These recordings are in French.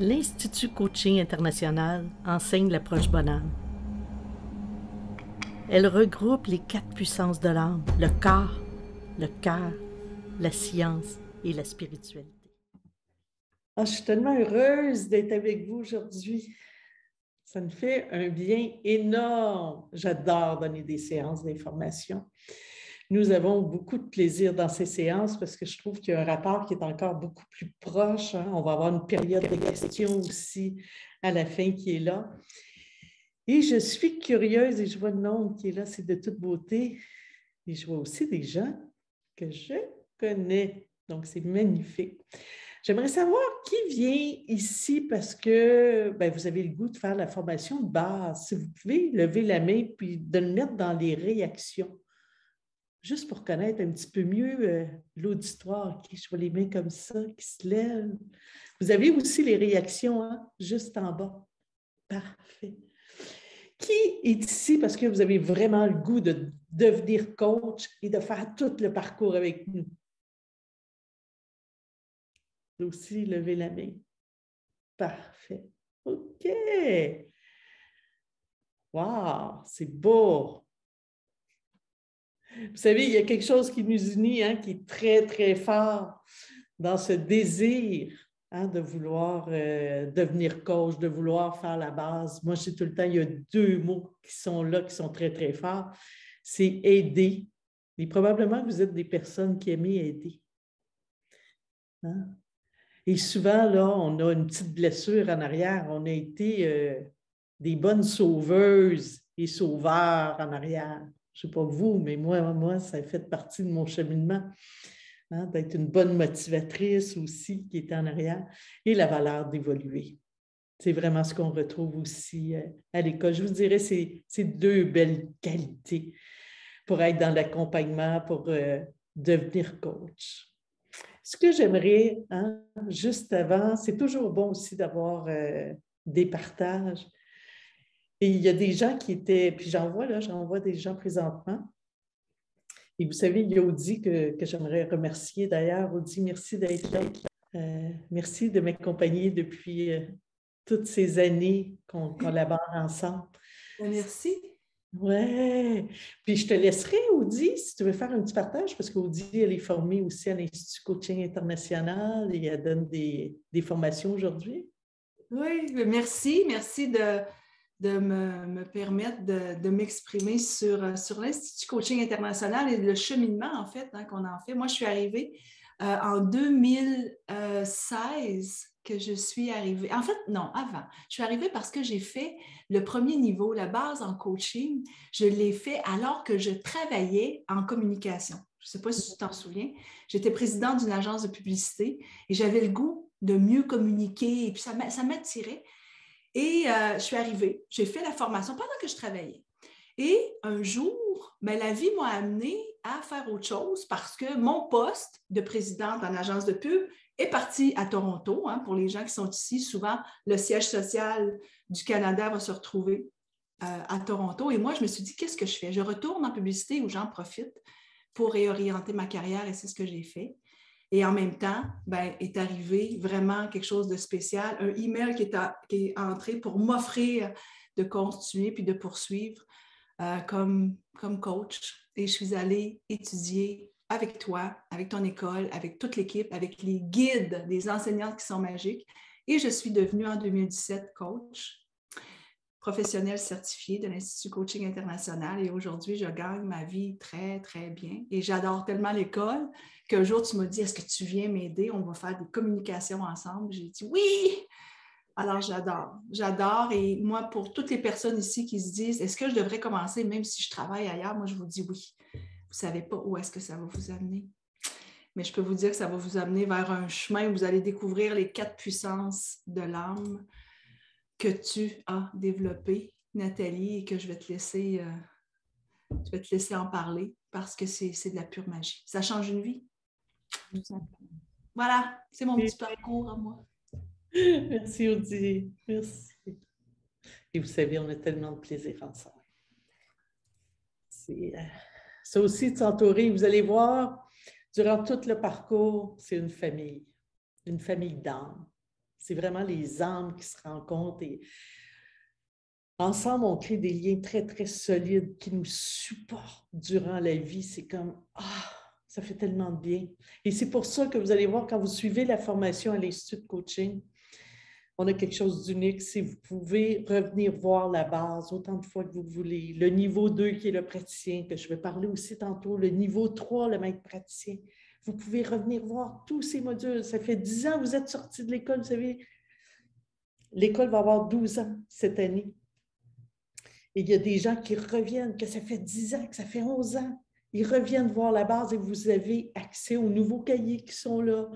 l'Institut Coaching International enseigne l'approche bonheur. Elle regroupe les 4 puissances de l'âme, le corps, le cœur, la science et la spiritualité. Je suis tellement heureuse d'être avec vous aujourd'hui. Ça me fait un bien énorme. J'adore donner des séances d'information. Nous avons beaucoup de plaisir dans ces séances parce que je trouve qu'il y a un rapport qui est encore beaucoup plus proche. On va avoir une période de questions aussi à la fin qui est là. Et je suis curieuse et je vois le nombre qui est là, c'est de toute beauté. Et je vois aussi des gens que je connais. Donc, c'est magnifique. J'aimerais savoir qui vient ici parce que vous avez le goût de faire la formation de base. Si vous pouvez lever la main puis de le mettre dans les réactions, juste pour connaître un petit peu mieux l'auditoire. Okay, je vois les mains comme ça qui se lèvent. Vous avez aussi les réactions, hein, juste en bas. Parfait. Qui est ici parce que vous avez vraiment le goût de devenir coach et de faire tout le parcours avec nous? Aussi, levez la main. Parfait. OK. Wow, c'est beau. Vous savez, il y a quelque chose qui nous unit, hein, qui est très, très fort dans ce désir de vouloir devenir coach, de vouloir faire la base. Moi, je sais tout le temps, il y a 2 mots qui sont là, qui sont très, très forts. C'est aider. Et probablement que vous êtes des personnes qui aiment aider. Hein? Et souvent, là, on a une petite blessure en arrière. On a été des bonnes sauveuses et sauveurs en arrière. Je ne sais pas vous, mais moi, ça a fait partie de mon cheminement. Hein, d'être une bonne motivatrice aussi qui est en arrière. Et la valeur d'évoluer. C'est vraiment ce qu'on retrouve aussi à l'école. Je vous dirais, c'est 2 belles qualités pour être dans l'accompagnement, pour devenir coach. Ce que j'aimerais, juste avant, c'est toujours bon aussi d'avoir des partages. Et il y a des gens qui étaient, puis j'en vois des gens présentement. Et vous savez, il y a Audi que j'aimerais remercier d'ailleurs. Audi, merci d'être là. Merci de m'accompagner depuis toutes ces années qu'on collabore ensemble. Merci. Oui. Puis je te laisserai, Audi, si tu veux faire un petit partage, parce qu'Audi, elle est formée aussi à l'Institut Coaching International et elle donne des formations aujourd'hui. Oui, merci. Merci de me permettre de m'exprimer sur l'Institut Coaching International et le cheminement, en fait, qu'on en fait. Moi, je suis arrivée en 2016 que je suis arrivée. En fait, non, avant. Je suis arrivée parce que j'ai fait le premier niveau, la base en coaching. Je l'ai fait alors que je travaillais en communication. Je ne sais pas si tu t'en souviens. J'étais présidente d'une agence de publicité et j'avais le goût de mieux communiquer et puis ça m'attirait. Et je suis arrivée, j'ai fait la formation pendant que je travaillais. Et un jour, la vie m'a amenée à faire autre chose parce que mon poste de présidente en agence de pub est parti à Toronto. Pour les gens qui sont ici, souvent, le siège social du Canada va se retrouver à Toronto. Et moi, je me suis dit, qu'est-ce que je fais? Je retourne en publicité où j'en profite pour réorienter ma carrière et c'est ce que j'ai fait. Et en même temps, est arrivé vraiment quelque chose de spécial, un email qui est entré pour m'offrir de continuer puis de poursuivre comme coach. Et je suis allée étudier avec toi, avec ton école, avec toute l'équipe, avec les guides, des enseignantes qui sont magiques. Et je suis devenue en 2017 coach professionnelle certifiée de l'Institut Coaching International et aujourd'hui, je gagne ma vie très, très bien. Et j'adore tellement l'école qu'un jour, tu m'as dit, est-ce que tu viens m'aider? On va faire des communications ensemble. J'ai dit oui! Alors, j'adore. Et moi, pour toutes les personnes ici qui se disent, est-ce que je devrais commencer même si je travaille ailleurs? Moi, je vous dis oui. Vous ne savez pas où est-ce que ça va vous amener. Mais je peux vous dire que ça va vous amener vers un chemin où vous allez découvrir les 4 puissances de l'âme que tu as développé, Nathalie, et que je vais te laisser en parler parce que c'est de la pure magie. Ça change une vie. Tout simplement. Voilà, c'est mon petit parcours à moi. Merci, Audi. Merci. Et vous savez, on a tellement de plaisir ensemble. Ça aussi, de s'entourer. Vous allez voir, durant tout le parcours, c'est une famille d'âme. C'est vraiment les âmes qui se rencontrent et ensemble, on crée des liens très, très solides qui nous supportent durant la vie. C'est comme, ça fait tellement de bien. Et c'est pour ça que vous allez voir, quand vous suivez la formation à l'Institut de coaching, on a quelque chose d'unique. Si vous pouvez revenir voir la base autant de fois que vous voulez. Le niveau 2 qui est le praticien, que je vais parler aussi tantôt. Le niveau 3, le maître praticien. Vous pouvez revenir voir tous ces modules. Ça fait 10 ans que vous êtes sortis de l'école. Vous savez, l'école va avoir 12 ans cette année. Et il y a des gens qui reviennent, que ça fait 10 ans, que ça fait 11 ans. Ils reviennent voir la base et vous avez accès aux nouveaux cahiers qui sont là.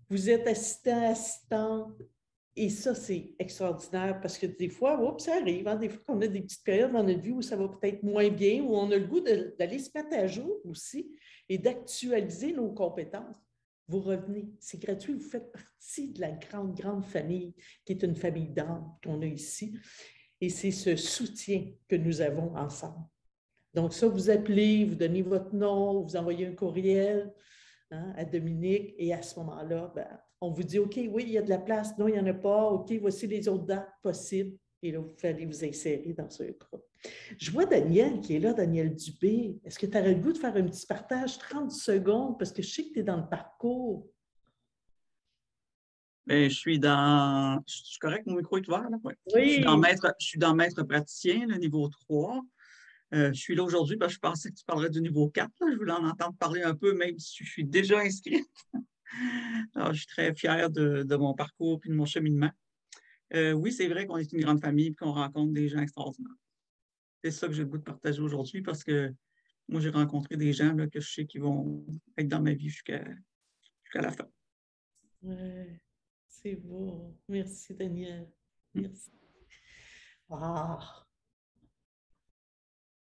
Vous êtes assistant, assistante. Et ça, c'est extraordinaire parce que des fois, oups, ça arrive. Hein? Des fois, on a des petites périodes dans notre vie où ça va peut-être moins bien, où on a le goût d'aller se mettre à jour aussi et d'actualiser nos compétences. Vous revenez. C'est gratuit. Vous faites partie de la grande, grande famille qui est une famille d'âme qu'on a ici. Et c'est ce soutien que nous avons ensemble. Donc ça, vous appelez, vous donnez votre nom, vous envoyez un courriel à Dominique et à ce moment-là, on vous dit, OK, oui, il y a de la place, non, il n'y en a pas, OK, voici les autres dates possibles. Et là, vous allez vous insérer dans ce groupe. Je vois Daniel qui est là, Daniel Dubé. Est-ce que tu aurais le goût de faire un petit partage, 30 secondes, parce que je sais que tu es dans le parcours. Bien, je suis correct, mon micro est ouvert, là? Ouais. Oui. Je suis dans maître praticien, le niveau 3. Je suis là aujourd'hui parce que je pensais que tu parlerais du niveau 4. Là. Je voulais en entendre parler un peu, même si je suis déjà inscrite. Alors, je suis très fière de mon parcours et de mon cheminement. Oui, c'est vrai qu'on est une grande famille et qu'on rencontre des gens extraordinaires. C'est ça que j'ai le goût de partager aujourd'hui parce que moi, j'ai rencontré des gens là, que je sais qui vont être dans ma vie jusqu'à la fin. Ouais, c'est beau. Merci, Daniel. Merci. Ah.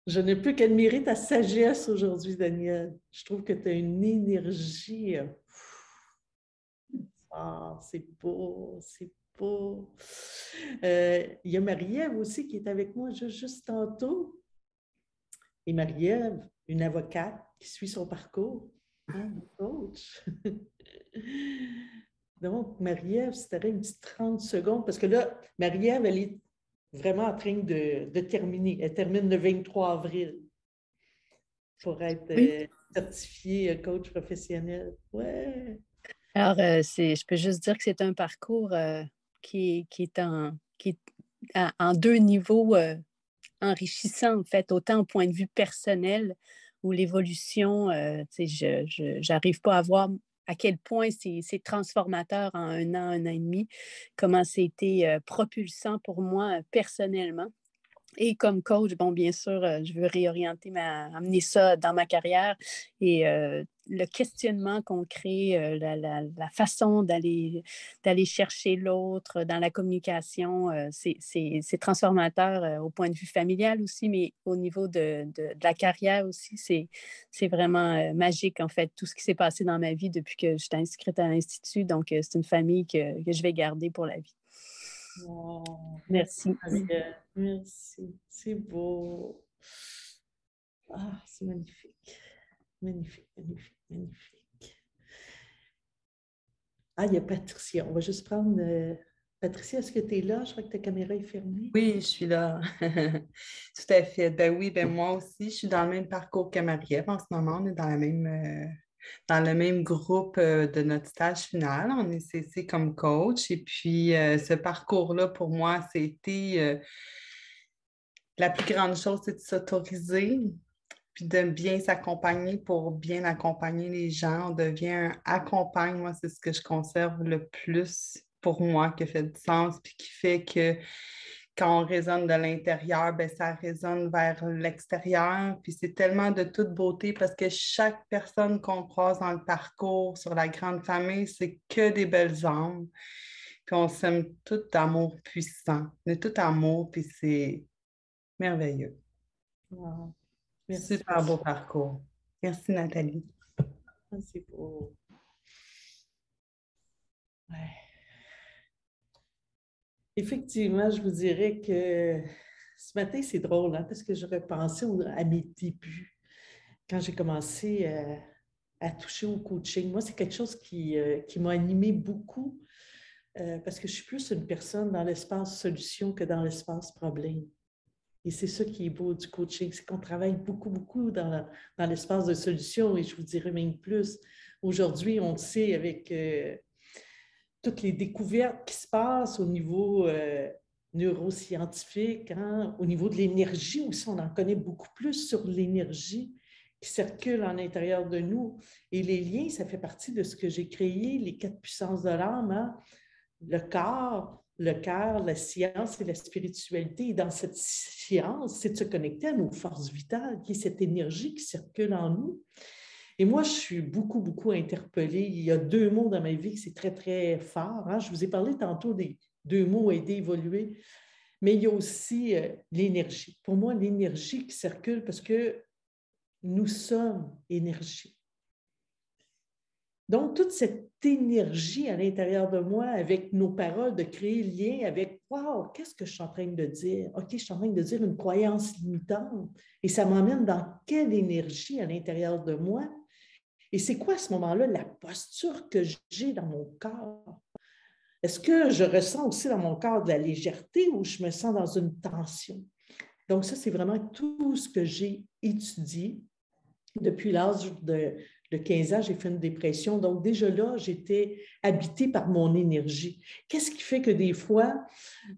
Je ne peux qu'admirer ta sagesse aujourd'hui, Daniel. Je trouve que tu as une énergie. C'est beau, c'est beau. Il y a Marie-Ève aussi qui est avec moi juste tantôt. Et Marie-Ève, une avocate qui suit son parcours, coach. Donc, Marie-Ève, si tu aurais une petite 30 secondes, parce que là, Marie-Ève, elle est vraiment en train de terminer. Elle termine le 23 avril pour être certifiée coach professionnel. Ouais. Alors, je peux juste dire que c'est un parcours qui est en deux niveaux enrichissants, en fait, autant au point de vue personnel où l'évolution, je n'arrive pas à voir à quel point c'est transformateur en un an et demi, comment c'était propulsant pour moi personnellement. Et comme coach, bon, bien sûr, je veux amener ça dans ma carrière et le questionnement qu'on crée, la façon d'aller chercher l'autre dans la communication, c'est transformateur au point de vue familial aussi, mais au niveau de la carrière aussi, c'est vraiment magique, en fait, tout ce qui s'est passé dans ma vie depuis que j'étais inscrite à l'Institut. Donc, c'est une famille que je vais garder pour la vie. Oh, Merci. Merci. C'est beau. C'est magnifique. Magnifique, magnifique, magnifique. Il y a Patricia. On va juste prendre... Patricia, est-ce que tu es là? Je crois que ta caméra est fermée. Oui, je suis là. Tout à fait. Ben oui, moi aussi, je suis dans le même parcours que Marie-Ève en ce moment. On est dans le même groupe de notre stage final. On est CC comme coach. Et puis, ce parcours-là, pour moi, c'était la plus grande chose, c'est de s'autoriser, puis de bien s'accompagner pour bien accompagner les gens. On devient un accompagne. Moi, c'est ce que je conserve le plus pour moi, qui fait du sens, puis qui fait que quand on résonne de l'intérieur, ben, ça résonne vers l'extérieur. Puis c'est tellement de toute beauté parce que chaque personne qu'on croise dans le parcours sur la grande famille, c'est que des belles âmes. Puis on s'aime tout d'amour puissant. On est tout amour, puis c'est merveilleux. Wow. Merci. Super beau parcours. Merci, Nathalie. C'est beau. Ouais. Effectivement, je vous dirais que ce matin, c'est drôle, parce que je repensais à mes débuts, quand j'ai commencé à toucher au coaching. Moi, c'est quelque chose qui m'a animé beaucoup parce que je suis plus une personne dans l'espace solution que dans l'espace problème. Et c'est ça qui est beau du coaching, c'est qu'on travaille beaucoup, beaucoup dans l'espace de solution, et je vous dirais même plus. Aujourd'hui, on le sait avec toutes les découvertes qui se passent au niveau neuroscientifique, hein, au niveau de l'énergie aussi, on en connaît beaucoup plus sur l'énergie qui circule en l'intérieur de nous. Et les liens, ça fait partie de ce que j'ai créé, les 4 puissances de l'âme, hein, le corps, le cœur, la science et la spiritualité. Et dans cette science, c'est de se connecter à nos forces vitales, qui est cette énergie qui circule en nous. Et moi, je suis beaucoup, beaucoup interpellée. Il y a 2 mots dans ma vie qui c'est très, très fort. Hein. Je vous ai parlé tantôt des 2 mots aider, évoluer, mais il y a aussi l'énergie. Pour moi, l'énergie qui circule parce que nous sommes énergie. Donc, toute cette énergie à l'intérieur de moi, avec nos paroles, de créer le lien avec « Wow, qu'est-ce que je suis en train de dire? OK, je suis en train de dire une croyance limitante. Et ça m'emmène dans quelle énergie à l'intérieur de moi? Et c'est quoi à ce moment-là la posture que j'ai dans mon corps? Est-ce que je ressens aussi dans mon corps de la légèreté ou je me sens dans une tension? Donc, ça, c'est vraiment tout ce que j'ai étudié. Depuis l'âge de 15 ans, j'ai fait une dépression. Donc, déjà là, j'étais habitée par mon énergie. Qu'est-ce qui fait que des fois,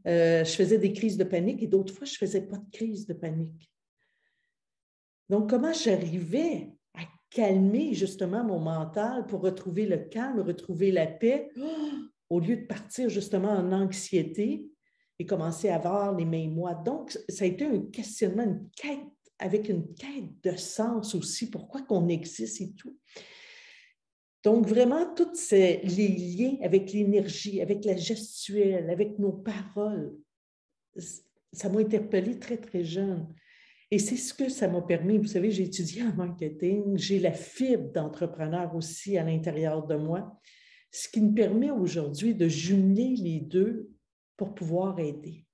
je faisais des crises de panique et d'autres fois, je ne faisais pas de crise de panique? Donc, comment j'arrivais à calmer justement mon mental pour retrouver le calme, retrouver la paix, au lieu de partir justement en anxiété et commencer à avoir les mêmes mois. Donc, ça a été un questionnement, une quête, avec une quête de sens aussi, pourquoi qu'on existe et tout. Donc, vraiment, tous les liens avec l'énergie, avec la gestuelle, avec nos paroles, ça m'a interpellée très, très jeune. Et c'est ce que ça m'a permis. Vous savez, j'ai étudié en marketing, j'ai la fibre d'entrepreneur aussi à l'intérieur de moi, ce qui me permet aujourd'hui de jumeler les deux pour pouvoir aider.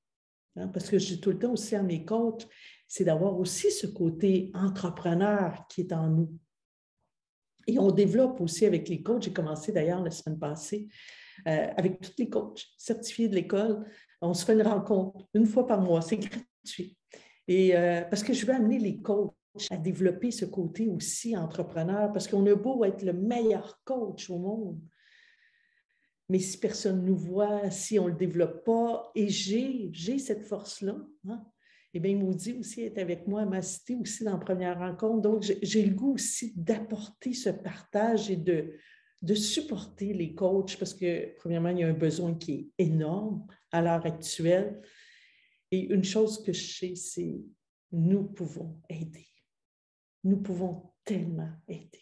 Hein, parce que je dis tout le temps aussi à mes coachs, c'est d'avoir aussi ce côté entrepreneur qui est en nous. Et on développe aussi avec les coachs, j'ai commencé d'ailleurs la semaine passée, avec tous les coachs certifiés de l'école, on se fait une rencontre une fois par mois, c'est gratuit. Et parce que je veux amener les coachs à développer ce côté aussi entrepreneur, parce qu'on a beau être le meilleur coach au monde, mais si personne ne nous voit, si on ne le développe pas, et j'ai cette force-là, hein, et bien Maudit aussi est avec moi, m'a cité aussi dans la première rencontre, donc j'ai le goût aussi d'apporter ce partage et de supporter les coachs, parce que premièrement, il y a un besoin qui est énorme à l'heure actuelle, et une chose que je sais, c'est nous pouvons aider. Nous pouvons tellement aider.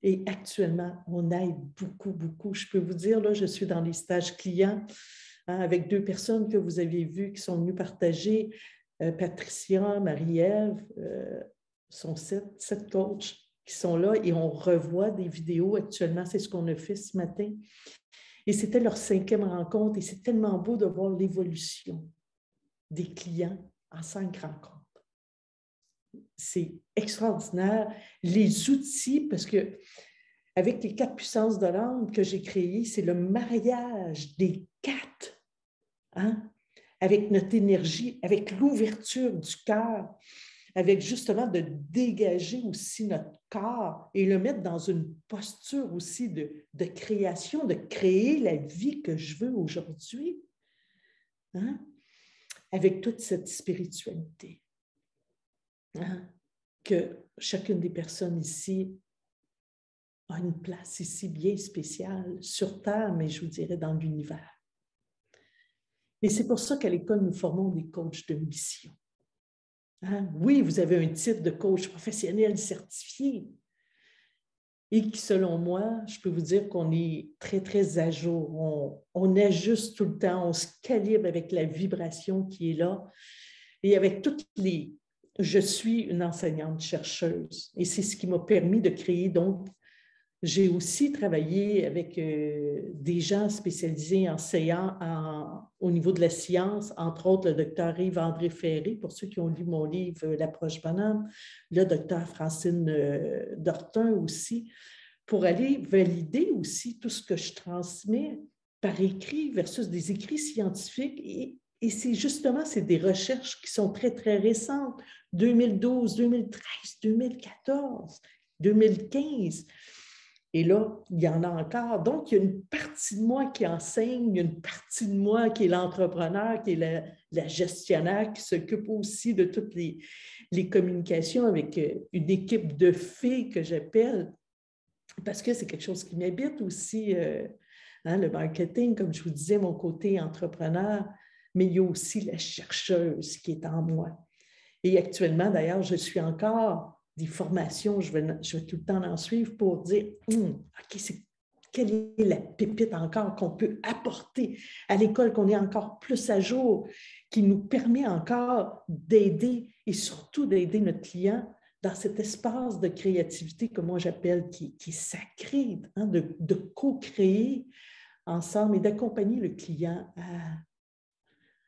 Et actuellement, on aide beaucoup, beaucoup. Je peux vous dire, là, je suis dans les stages clients hein, avec 2 personnes que vous avez vues qui sont venues partager. Patricia, Marie-Ève, sont 7 coachs qui sont là et on revoit des vidéos actuellement. C'est ce qu'on a fait ce matin. Et c'était leur 5e rencontre et c'est tellement beau de voir l'évolution des clients en 5 rencontres. C'est extraordinaire. Les outils, parce que avec les 4 puissances de l'âme que j'ai créées, c'est le mariage des 4, hein, avec notre énergie, avec l'ouverture du cœur, avec justement de dégager aussi notre corps et le mettre dans une posture aussi de création, de créer la vie que je veux aujourd'hui, hein, avec toute cette spiritualité. Hein, que chacune des personnes ici a une place ici bien spéciale sur Terre, mais je vous dirais dans l'univers. Et c'est pour ça qu'à l'école, nous formons des coachs de mission. Hein? Oui, vous avez un titre de coach professionnel certifié et qui, selon moi, je peux vous dire qu'on est très, très à jour. On ajuste tout le temps, on se calibre avec la vibration qui est là et avec toutes les... Je suis une enseignante chercheuse et c'est ce qui m'a permis de créer. Donc, j'ai aussi travaillé avec des gens spécialisés au niveau de la science, entre autres le docteur Yves-André Ferré, pour ceux qui ont lu mon livre « L'approche bonhomme », le docteur Francine Dortin aussi, pour aller valider aussi tout ce que je transmets par écrit versus des écrits scientifiques. Et c'est justement, c'est des recherches qui sont très, très récentes. 2012, 2013, 2014, 2015. Et là, il y en a encore. Donc, il y a une partie de moi qui enseigne, il y a une partie de moi qui est l'entrepreneur, qui est la gestionnaire, qui s'occupe aussi de toutes les communications avec une équipe de filles que j'appelle, parce que c'est quelque chose qui m'habite aussi, le marketing, comme je vous disais, mon côté entrepreneur, mais il y a aussi la chercheuse qui est en moi. Et actuellement, d'ailleurs, je suis encore des formations, je vais tout le temps en suivre pour dire, OK, quelle est la pépite encore qu'on peut apporter à l'école, qu'on est encore plus à jour, qui nous permet encore d'aider et surtout d'aider notre client dans cet espace de créativité que moi j'appelle qui est sacré, de co-créer ensemble et d'accompagner le client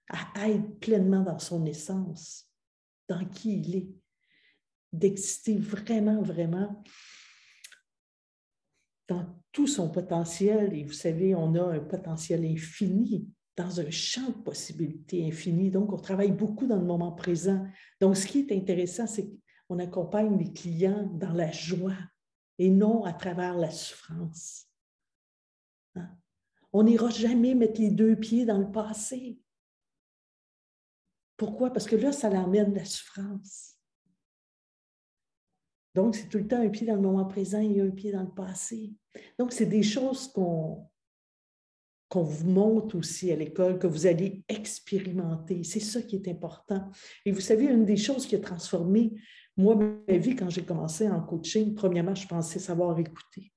à être pleinement dans son essence, dans qui il est, d'exister vraiment, vraiment dans tout son potentiel. Et vous savez, on a un potentiel infini, dans un champ de possibilités infini. Donc, on travaille beaucoup dans le moment présent. Donc, ce qui est intéressant, c'est qu'on accompagne les clients dans la joie et non à travers la souffrance. Hein? On n'ira jamais mettre les deux pieds dans le passé. Pourquoi? Parce que là, ça l'emmène la souffrance. Donc, c'est tout le temps un pied dans le moment présent et un pied dans le passé. Donc, c'est des choses qu'on vous montre aussi à l'école, que vous allez expérimenter. C'est ça qui est important. Et vous savez, une des choses qui a transformé, moi, ma vie, quand j'ai commencé en coaching, premièrement, je pensais savoir écouter.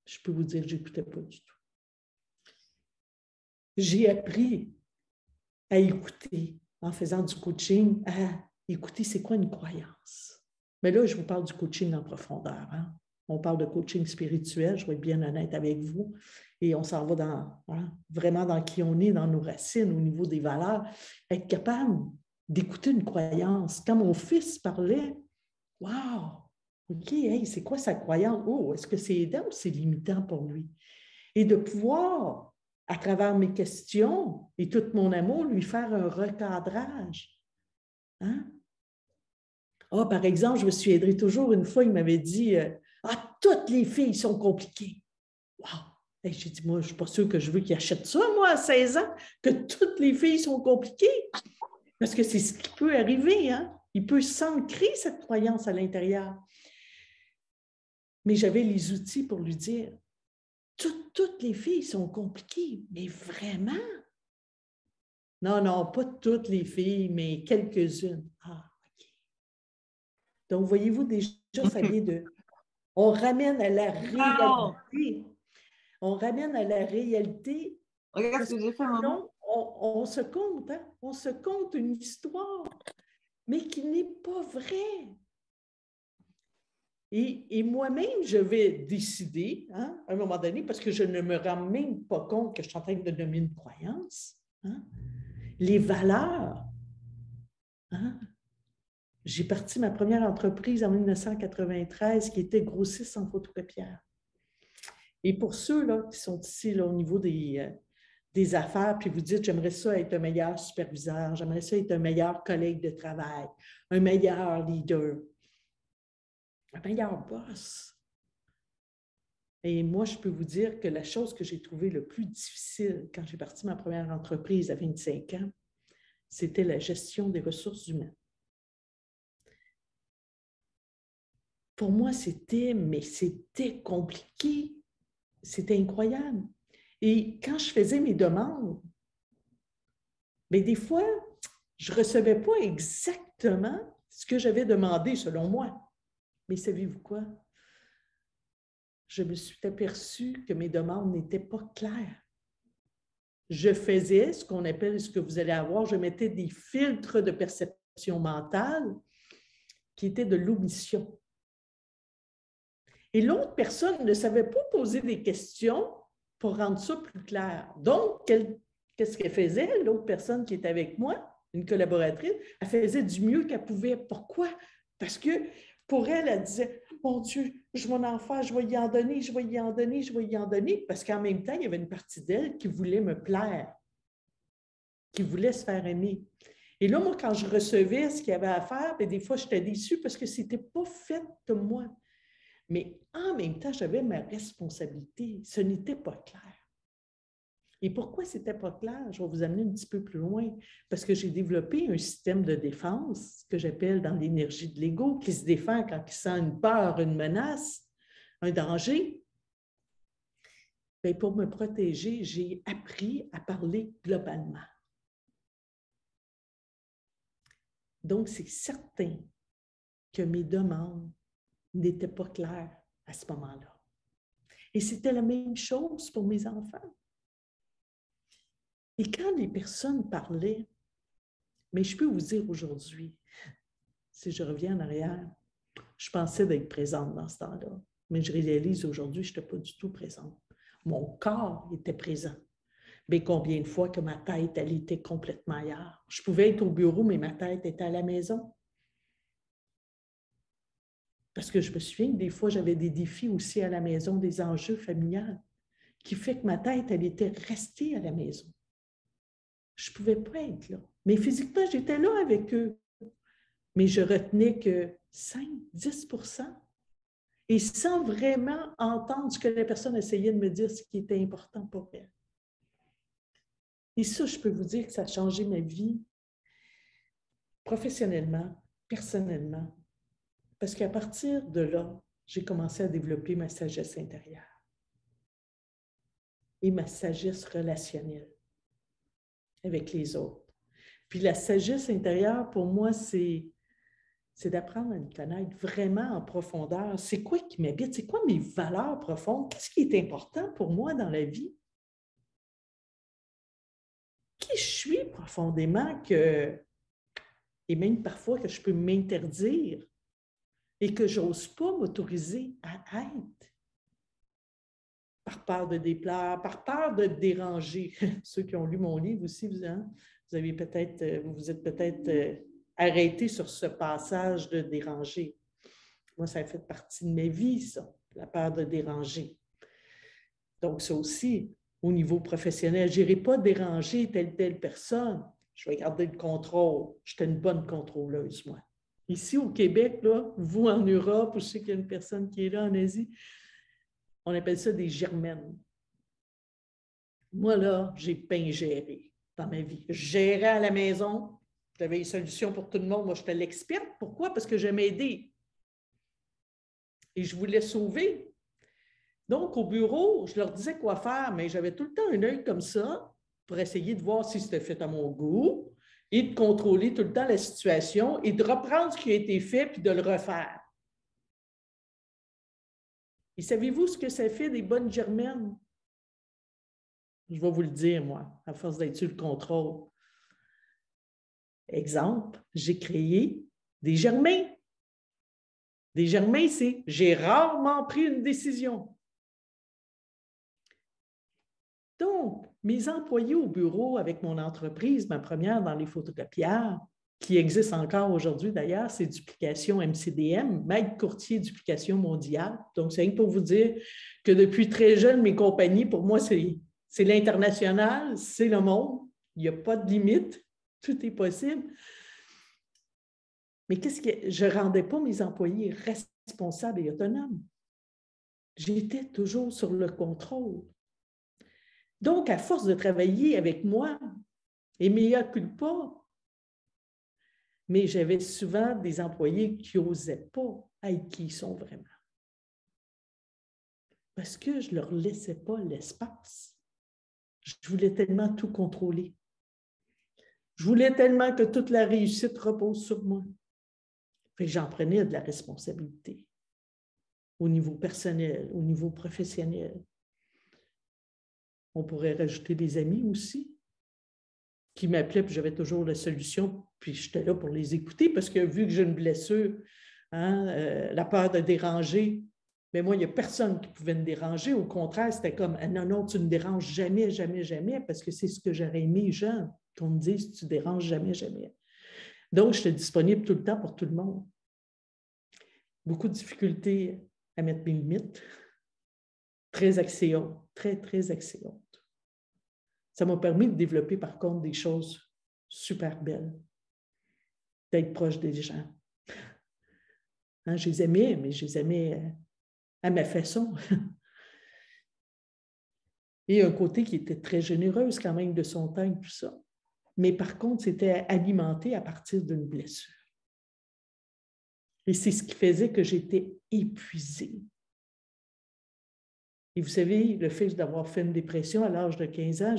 Je peux vous dire que je n'écoutais pas du tout. J'ai appris à écouter en faisant du coaching, à écouter c'est quoi une croyance. Mais là, je vous parle du coaching en profondeur. Hein? On parle de coaching spirituel, je vais être bien honnête avec vous. Et on s'en va vraiment dans qui on est, dans nos racines, au niveau des valeurs. Être capable d'écouter une croyance. Quand mon fils parlait, « Wow! OK, hey, c'est quoi sa croyance? Oh, est-ce que c'est aidant ou c'est limitant pour lui? » Et de pouvoir, à travers mes questions et tout mon amour, lui faire un recadrage. Hein? Par exemple, je me souviendrai toujours, une fois, il m'avait dit « toutes les filles sont compliquées. » Wow! Et j'ai dit, moi, je ne suis pas sûre que je veux qu'il achète ça, moi, à 16 ans, que toutes les filles sont compliquées. Parce que c'est ce qui peut arriver, hein? Il peut s'ancrer cette croyance à l'intérieur. Mais j'avais les outils pour lui dire, toutes les filles sont compliquées, mais vraiment? Non, pas toutes les filles, mais quelques-unes. OK. Donc, voyez-vous, déjà, ça vient de... On ramène à la réalité. On ramène à la réalité. Regarde ce que j'ai fait, maman. On se conte, hein? On se conte une histoire, mais qui n'est pas vraie. Et moi-même, je vais décider, hein, à un moment donné, parce que je ne me rends même pas compte que je suis en train de nommer une croyance, hein, les valeurs. Hein? J'ai parti ma première entreprise en 1993 qui était grossiste en photocopière. Et pour ceux là, qui sont ici là, au niveau des affaires, puis vous dites, j'aimerais ça être un meilleur superviseur, j'aimerais ça être un meilleur collègue de travail, un meilleur leader, un meilleur boss. Et moi, je peux vous dire que la chose que j'ai trouvée le plus difficile quand j'ai parti ma première entreprise à 25 ans, c'était la gestion des ressources humaines. Pour moi, c'était compliqué. C'était incroyable. Et quand je faisais mes demandes, bien, des fois, je ne recevais pas exactement ce que j'avais demandé selon moi. Mais savez-vous quoi? Je me suis aperçue que mes demandes n'étaient pas claires. Je faisais ce qu'on appelle, ce que vous allez avoir, je mettais des filtres de perception mentale qui étaient de l'omission. Et l'autre personne ne savait pas poser des questions pour rendre ça plus clair. Donc, qu'est-ce qu'elle faisait? L'autre personne qui était avec moi, une collaboratrice, elle faisait du mieux qu'elle pouvait. Pourquoi? Parce que pour elle, elle disait « mon Dieu, je vais en faire, je vais y en donner, je vais y en donner, je vais y en donner, parce qu'en même temps, il y avait une partie d'elle qui voulait me plaire, qui voulait se faire aimer. Et là, moi, quand je recevais ce qu'il y avait à faire, bien, des fois, j'étais déçue parce que ce n'était pas fait de moi. Mais en même temps, j'avais ma responsabilité. Ce n'était pas clair. Et pourquoi ce n'était pas clair? Je vais vous amener un petit peu plus loin. Parce que j'ai développé un système de défense que j'appelle dans l'énergie de l'ego, qui se défend quand il sent une peur, une menace, un danger. Bien, pour me protéger, j'ai appris à parler globalement. Donc, c'est certain que mes demandes n'étaient pas claires à ce moment-là. Et c'était la même chose pour mes enfants. Et quand les personnes parlaient, mais je peux vous dire aujourd'hui, si je reviens en arrière, je pensais d'être présente dans ce temps-là, mais je réalise aujourd'hui que je n'étais pas du tout présente. Mon corps était présent. Mais combien de fois que ma tête, elle était complètement ailleurs. Je pouvais être au bureau, mais ma tête était à la maison. Parce que je me souviens que des fois, j'avais des défis aussi à la maison, des enjeux familiaux, qui fait que ma tête, elle était restée à la maison. Je ne pouvais pas être là. Mais physiquement, j'étais là avec eux. Mais je retenais que 5-10 % et sans vraiment entendre ce que la personne essayait de me dire, ce qui était important pour elle. Et ça, je peux vous dire que ça a changé ma vie professionnellement, personnellement. Parce qu'à partir de là, j'ai commencé à développer ma sagesse intérieure et ma sagesse relationnelle avec les autres. Puis la sagesse intérieure, pour moi, c'est d'apprendre à me connaître vraiment en profondeur. C'est quoi qui m'habite? C'est quoi mes valeurs profondes? Qu'est-ce qui est important pour moi dans la vie? Qui je suis profondément et même parfois que je peux m'interdire et que je n'ose pas m'autoriser à être? Par peur de déplaire, par peur de déranger. Ceux qui ont lu mon livre aussi, vous êtes peut-être arrêté sur ce passage de déranger. Moi, ça a fait partie de ma vie, ça, la peur de déranger. Donc, ça aussi, au niveau professionnel, je n'irai pas déranger telle personne. Je vais garder le contrôle. J'étais une bonne contrôleuse, moi. Ici, au Québec, là, vous en Europe, ou je sais qu'il y a une personne qui est là en Asie, on appelle ça des germaines. Moi, là, j'ai bien géré dans ma vie. Je gérais à la maison, j'avais une solution pour tout le monde. Moi, j'étais l'experte. Pourquoi? Parce que j'aimais aider. Et je voulais sauver. Donc, au bureau, je leur disais quoi faire, mais j'avais tout le temps un œil comme ça pour essayer de voir si c'était fait à mon goût et de contrôler tout le temps la situation et de reprendre ce qui a été fait puis de le refaire. Et savez-vous ce que ça fait des bonnes germaines? Je vais vous le dire, moi, à force d'être sur le contrôle. Exemple, j'ai créé des germains. Des germains, c'est j'ai rarement pris une décision. Donc, mes employés au bureau avec mon entreprise, ma première dans les photocopieurs, qui existe encore aujourd'hui d'ailleurs, c'est Duplication MCDM, Maître Courtier Duplication Mondiale. Donc, c'est pour vous dire que depuis très jeune, mes compagnies, pour moi, c'est l'international, c'est le monde. Il n'y a pas de limite, tout est possible. Mais qu'est-ce que je ne rendais pas mes employés responsables et autonomes? J'étais toujours sur le contrôle. Donc, à force de travailler avec moi, et mea culpa, mais j'avais souvent des employés qui n'osaient pas être qui ils sont vraiment. Parce que je ne leur laissais pas l'espace. Je voulais tellement tout contrôler. Je voulais tellement que toute la réussite repose sur moi. Fait que j'en prenais de la responsabilité au niveau personnel, au niveau professionnel. On pourrait rajouter des amis aussi qui m'appelaient, puis j'avais toujours la solution, puis j'étais là pour les écouter parce que vu que j'ai une blessure, la peur de déranger, mais moi, il n'y a personne qui pouvait me déranger. Au contraire, c'était comme « Non, tu ne déranges jamais, jamais, jamais », parce que c'est ce que j'aurais aimé, jeune, qu'on me dise « Tu ne déranges jamais, jamais ». Donc, j'étais disponible tout le temps pour tout le monde. beaucoup de difficultés à mettre mes limites, très axée haute, très, très axée haute. Ça m'a permis de développer, par contre, des choses super belles, d'être proche des gens. Hein, je les aimais, mais je les aimais à ma façon. Et un côté qui était très généreuse quand même de son temps et tout ça. Mais par contre, c'était alimenté à partir d'une blessure. Et c'est ce qui faisait que j'étais épuisée. Et vous savez, le fait d'avoir fait une dépression à l'âge de 15 ans,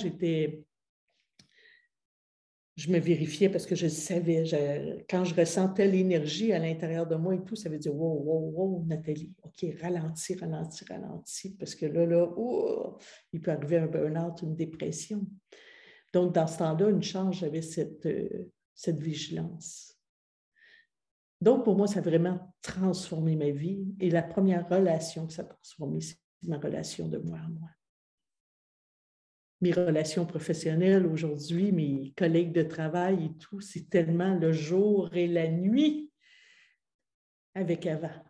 je me vérifiais parce que je savais, quand je ressentais l'énergie à l'intérieur de moi et tout, ça veut dire « wow, wow, wow, Nathalie, OK, ralentis, ralentis, ralentis », parce que là, oh, il peut arriver un burn-out, une dépression. Donc, dans ce temps-là, une chance, j'avais cette vigilance. Donc, pour moi, ça a vraiment transformé ma vie. Et la première relation que ça a transformé, c'est ma relation de moi à moi. Mes relations professionnelles aujourd'hui, mes collègues de travail et tout, c'est tellement le jour et la nuit avec avant.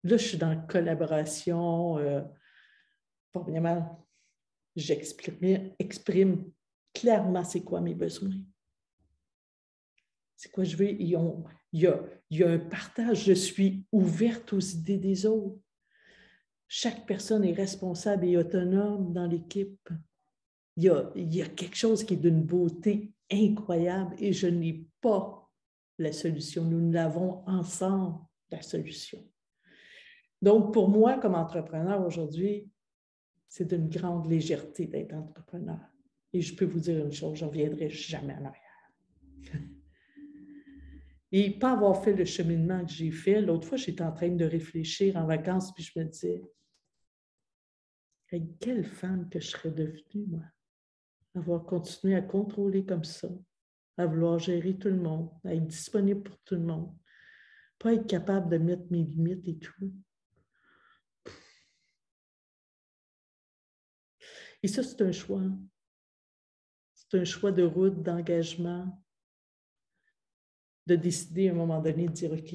Là, je suis dans la collaboration. Premièrement, j'exprime clairement c'est quoi mes besoins. C'est quoi je veux. Il y a un partage. Je suis ouverte aux idées des autres. Chaque personne est responsable et autonome dans l'équipe. Il y a quelque chose qui est d'une beauté incroyable et je n'ai pas la solution. Nous l'avons ensemble, la solution. Donc, pour moi, comme entrepreneur aujourd'hui, c'est d'une grande légèreté d'être entrepreneur. Et je peux vous dire une chose, je ne reviendrai jamais en arrière. Et pas avoir fait le cheminement que j'ai fait, l'autre fois, j'étais en train de réfléchir en vacances, puis je me disais, quelle femme que je serais devenue, moi, avoir continué à contrôler comme ça, à vouloir gérer tout le monde, à être disponible pour tout le monde, pas être capable de mettre mes limites et tout. Et ça, c'est un choix. C'est un choix de route, d'engagement, de décider à un moment donné de dire, OK,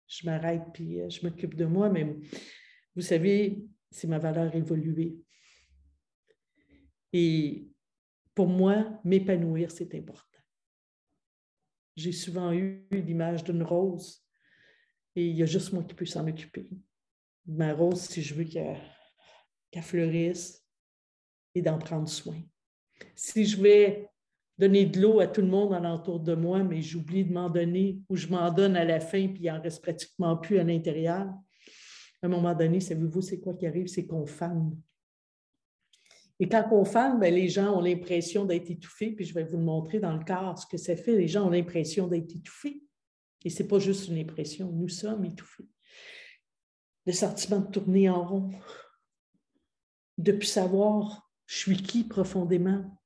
je m'arrête puis je m'occupe de moi, mais vous savez, c'est ma valeur évoluée. Et pour moi, m'épanouir, c'est important. J'ai souvent eu l'image d'une rose et il y a juste moi qui peux s'en occuper. Ma rose, si je veux qu'elle fleurisse et d'en prendre soin. Si je vais donner de l'eau à tout le monde alentour de moi, mais j'oublie de m'en donner ou je m'en donne à la fin puis il n'en reste pratiquement plus à l'intérieur, à un moment donné, savez-vous, c'est quoi qui arrive? C'est qu'on fane. Et quand on fane, bien, les gens ont l'impression d'être étouffés, puis je vais vous le montrer dans le corps ce que ça fait. Les gens ont l'impression d'être étouffés. Et ce n'est pas juste une impression, nous sommes étouffés. Le sentiment de tourner en rond, de ne plus savoir je suis qui profondément.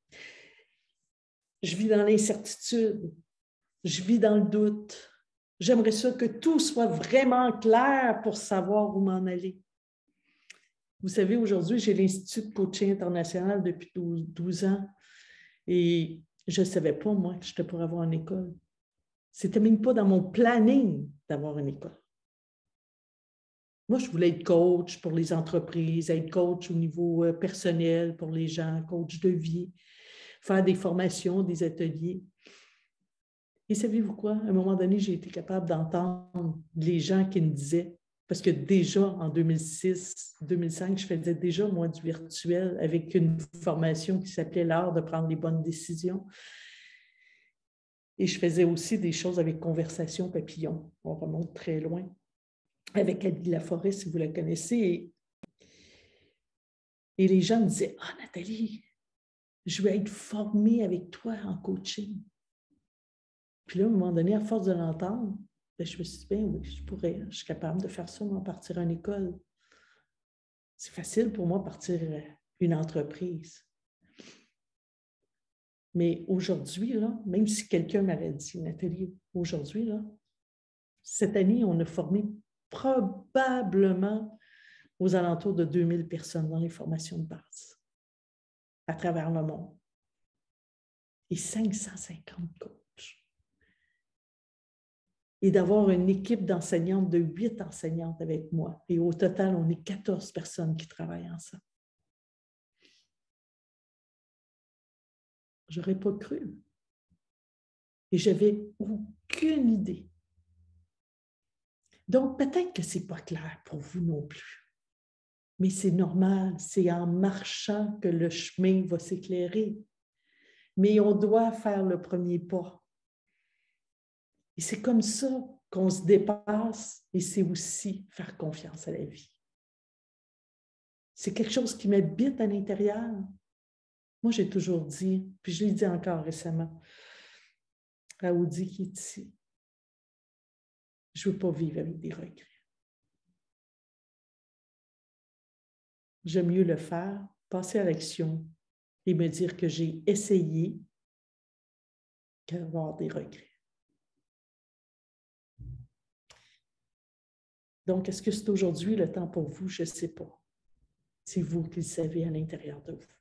Je vis dans l'incertitude, je vis dans le doute. J'aimerais ça que tout soit vraiment clair pour savoir où m'en aller. Vous savez, aujourd'hui, j'ai l'Institut de coaching international depuis 12 ans et je ne savais pas, moi, que j'étais pour avoir une école. Ce n'était même pas dans mon planning d'avoir une école. Moi, je voulais être coach pour les entreprises, être coach au niveau personnel pour les gens, coach de vie, faire des formations, des ateliers. Et savez-vous quoi? À un moment donné, j'ai été capable d'entendre les gens qui me disaient, parce que déjà en 2006, 2005, je faisais déjà, moi, du virtuel avec une formation qui s'appelait l'art de prendre les bonnes décisions. Et je faisais aussi des choses avec Conversation Papillon. On remonte très loin. Avec Adelie Laforêt, si vous la connaissez. Et les gens me disaient, « Ah, Nathalie, je veux être formée avec toi en coaching. » Puis là, à un moment donné, à force de l'entendre, ben, je me suis dit, bien oui, je suis capable de faire ça, moi, partir en école. C'est facile pour moi de partir une entreprise. Mais aujourd'hui, là, même si quelqu'un m'avait dit, Nathalie, aujourd'hui, là, cette année, on a formé probablement aux alentours de 2000 personnes dans les formations de base à travers le monde. Et 550 coachs. et d'avoir une équipe d'enseignantes, de 8 enseignantes avec moi. Et au total, on est 14 personnes qui travaillent ensemble. Je n'aurais pas cru. Et je n'avais aucune idée. Donc, peut-être que ce n'est pas clair pour vous non plus. Mais c'est normal, c'est en marchant que le chemin va s'éclairer. Mais on doit faire le premier pas. Et c'est comme ça qu'on se dépasse et c'est aussi faire confiance à la vie. C'est quelque chose qui m'habite à l'intérieur. Moi, j'ai toujours dit, puis je l'ai dit encore récemment, à Audi qui est ici, je ne veux pas vivre avec des regrets. J'aime mieux le faire, passer à l'action et me dire que j'ai essayé qu'avoir des regrets. Donc, est-ce que c'est aujourd'hui le temps pour vous? Je ne sais pas. C'est vous qui le savez à l'intérieur de vous.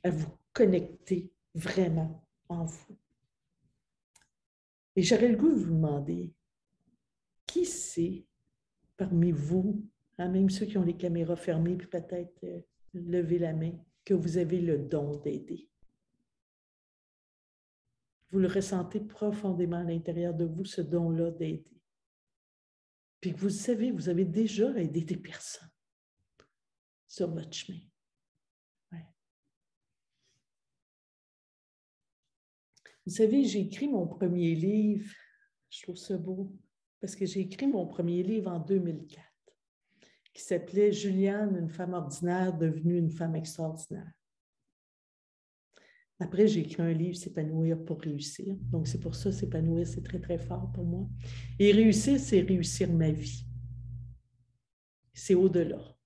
À vous connecter vraiment en vous. Et j'aurais le goût de vous demander, qui c'est parmi vous, hein, même ceux qui ont les caméras fermées, puis peut-être lever la main, que vous avez le don d'aider? Vous le ressentez profondément à l'intérieur de vous, ce don-là d'aider. Puis que vous savez, vous avez déjà aidé des personnes sur votre chemin. Ouais. Vous savez, j'ai écrit mon premier livre, je trouve ça beau, parce que j'ai écrit mon premier livre en 2004, qui s'appelait « Juliane, une femme ordinaire devenue une femme extraordinaire ». Après, j'ai écrit un livre, « S'épanouir pour réussir ». Donc, c'est pour ça, s'épanouir, c'est très, très fort pour moi. Et réussir, c'est réussir ma vie. C'est au-delà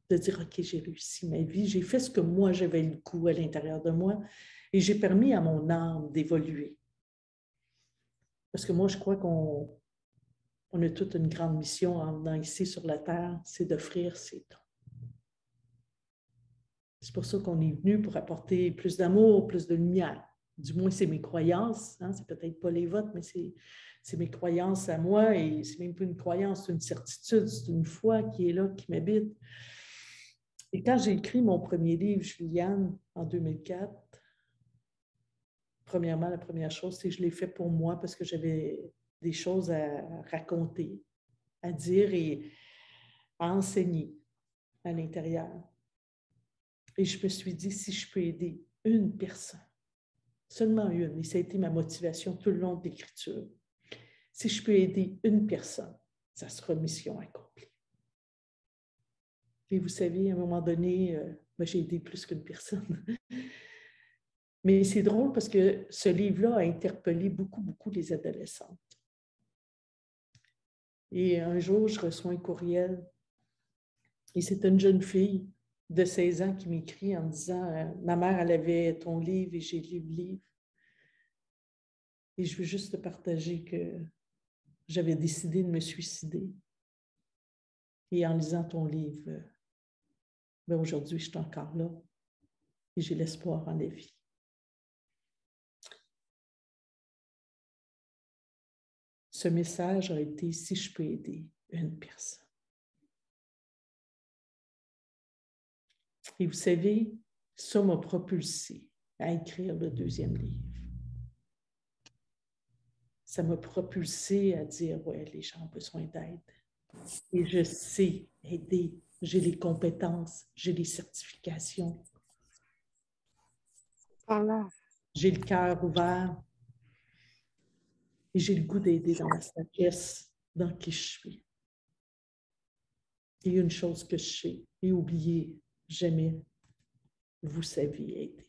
de dire, OK, j'ai réussi ma vie, j'ai fait ce que moi, j'avais le goût à l'intérieur de moi et j'ai permis à mon âme d'évoluer. Parce que moi, je crois qu'on a toute une grande mission en venant ici sur la Terre, c'est d'offrir ces dons. C'est pour ça qu'on est venu, pour apporter plus d'amour, plus de lumière. Du moins, c'est mes croyances, hein? C'est peut-être pas les vôtres, mais c'est mes croyances à moi et c'est même pas une croyance, c'est une certitude, c'est une foi qui est là, qui m'habite. Et quand j'ai écrit mon premier livre, Juliane, en 2004, premièrement, la première chose, c'est que je l'ai fait pour moi parce que j'avais des choses à raconter, à dire et à enseigner à l'intérieur. Et je me suis dit, si je peux aider une personne, seulement une, et ça a été ma motivation tout le long de l'écriture, si je peux aider une personne, ça sera mission accomplie. Et vous savez, à un moment donné, j'ai aidé plus qu'une personne. Mais c'est drôle parce que ce livre-là a interpellé beaucoup, beaucoup les adolescentes. Et un jour, je reçois un courriel et c'est une jeune fille de 16 ans qui m'écrit en disant « Ma mère, elle avait ton livre et j'ai lu le livre. Et je veux juste te partager que j'avais décidé de me suicider. Et en lisant ton livre, aujourd'hui, je suis encore là et j'ai l'espoir en la vie. » Ce message a été « Si je peux aider une personne ». Et vous savez, ça m'a propulsé à écrire le deuxième livre. Ça m'a propulsé à dire « Ouais, les gens ont besoin d'aide. » Et je sais aider. J'ai les compétences, j'ai les certifications. Voilà. J'ai le cœur ouvert. Et j'ai le goût d'aider dans la sagesse dans qui je suis. Et une chose que je sais, et oubliez jamais, vous savez aider.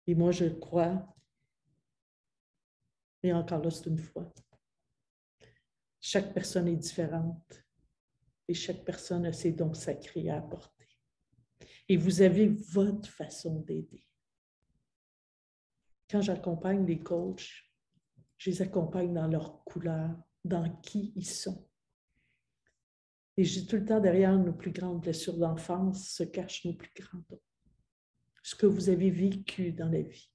Et moi, je crois, et encore là, c'est une fois, chaque personne est différente et chaque personne a ses dons sacrés à apporter. Et vous avez votre façon d'aider. Quand j'accompagne les coachs, je les accompagne dans leur couleur, dans qui ils sont. Et je dis tout le temps, derrière nos plus grandes blessures d'enfance se cachent nos plus grands dons. Ce que vous avez vécu dans la vie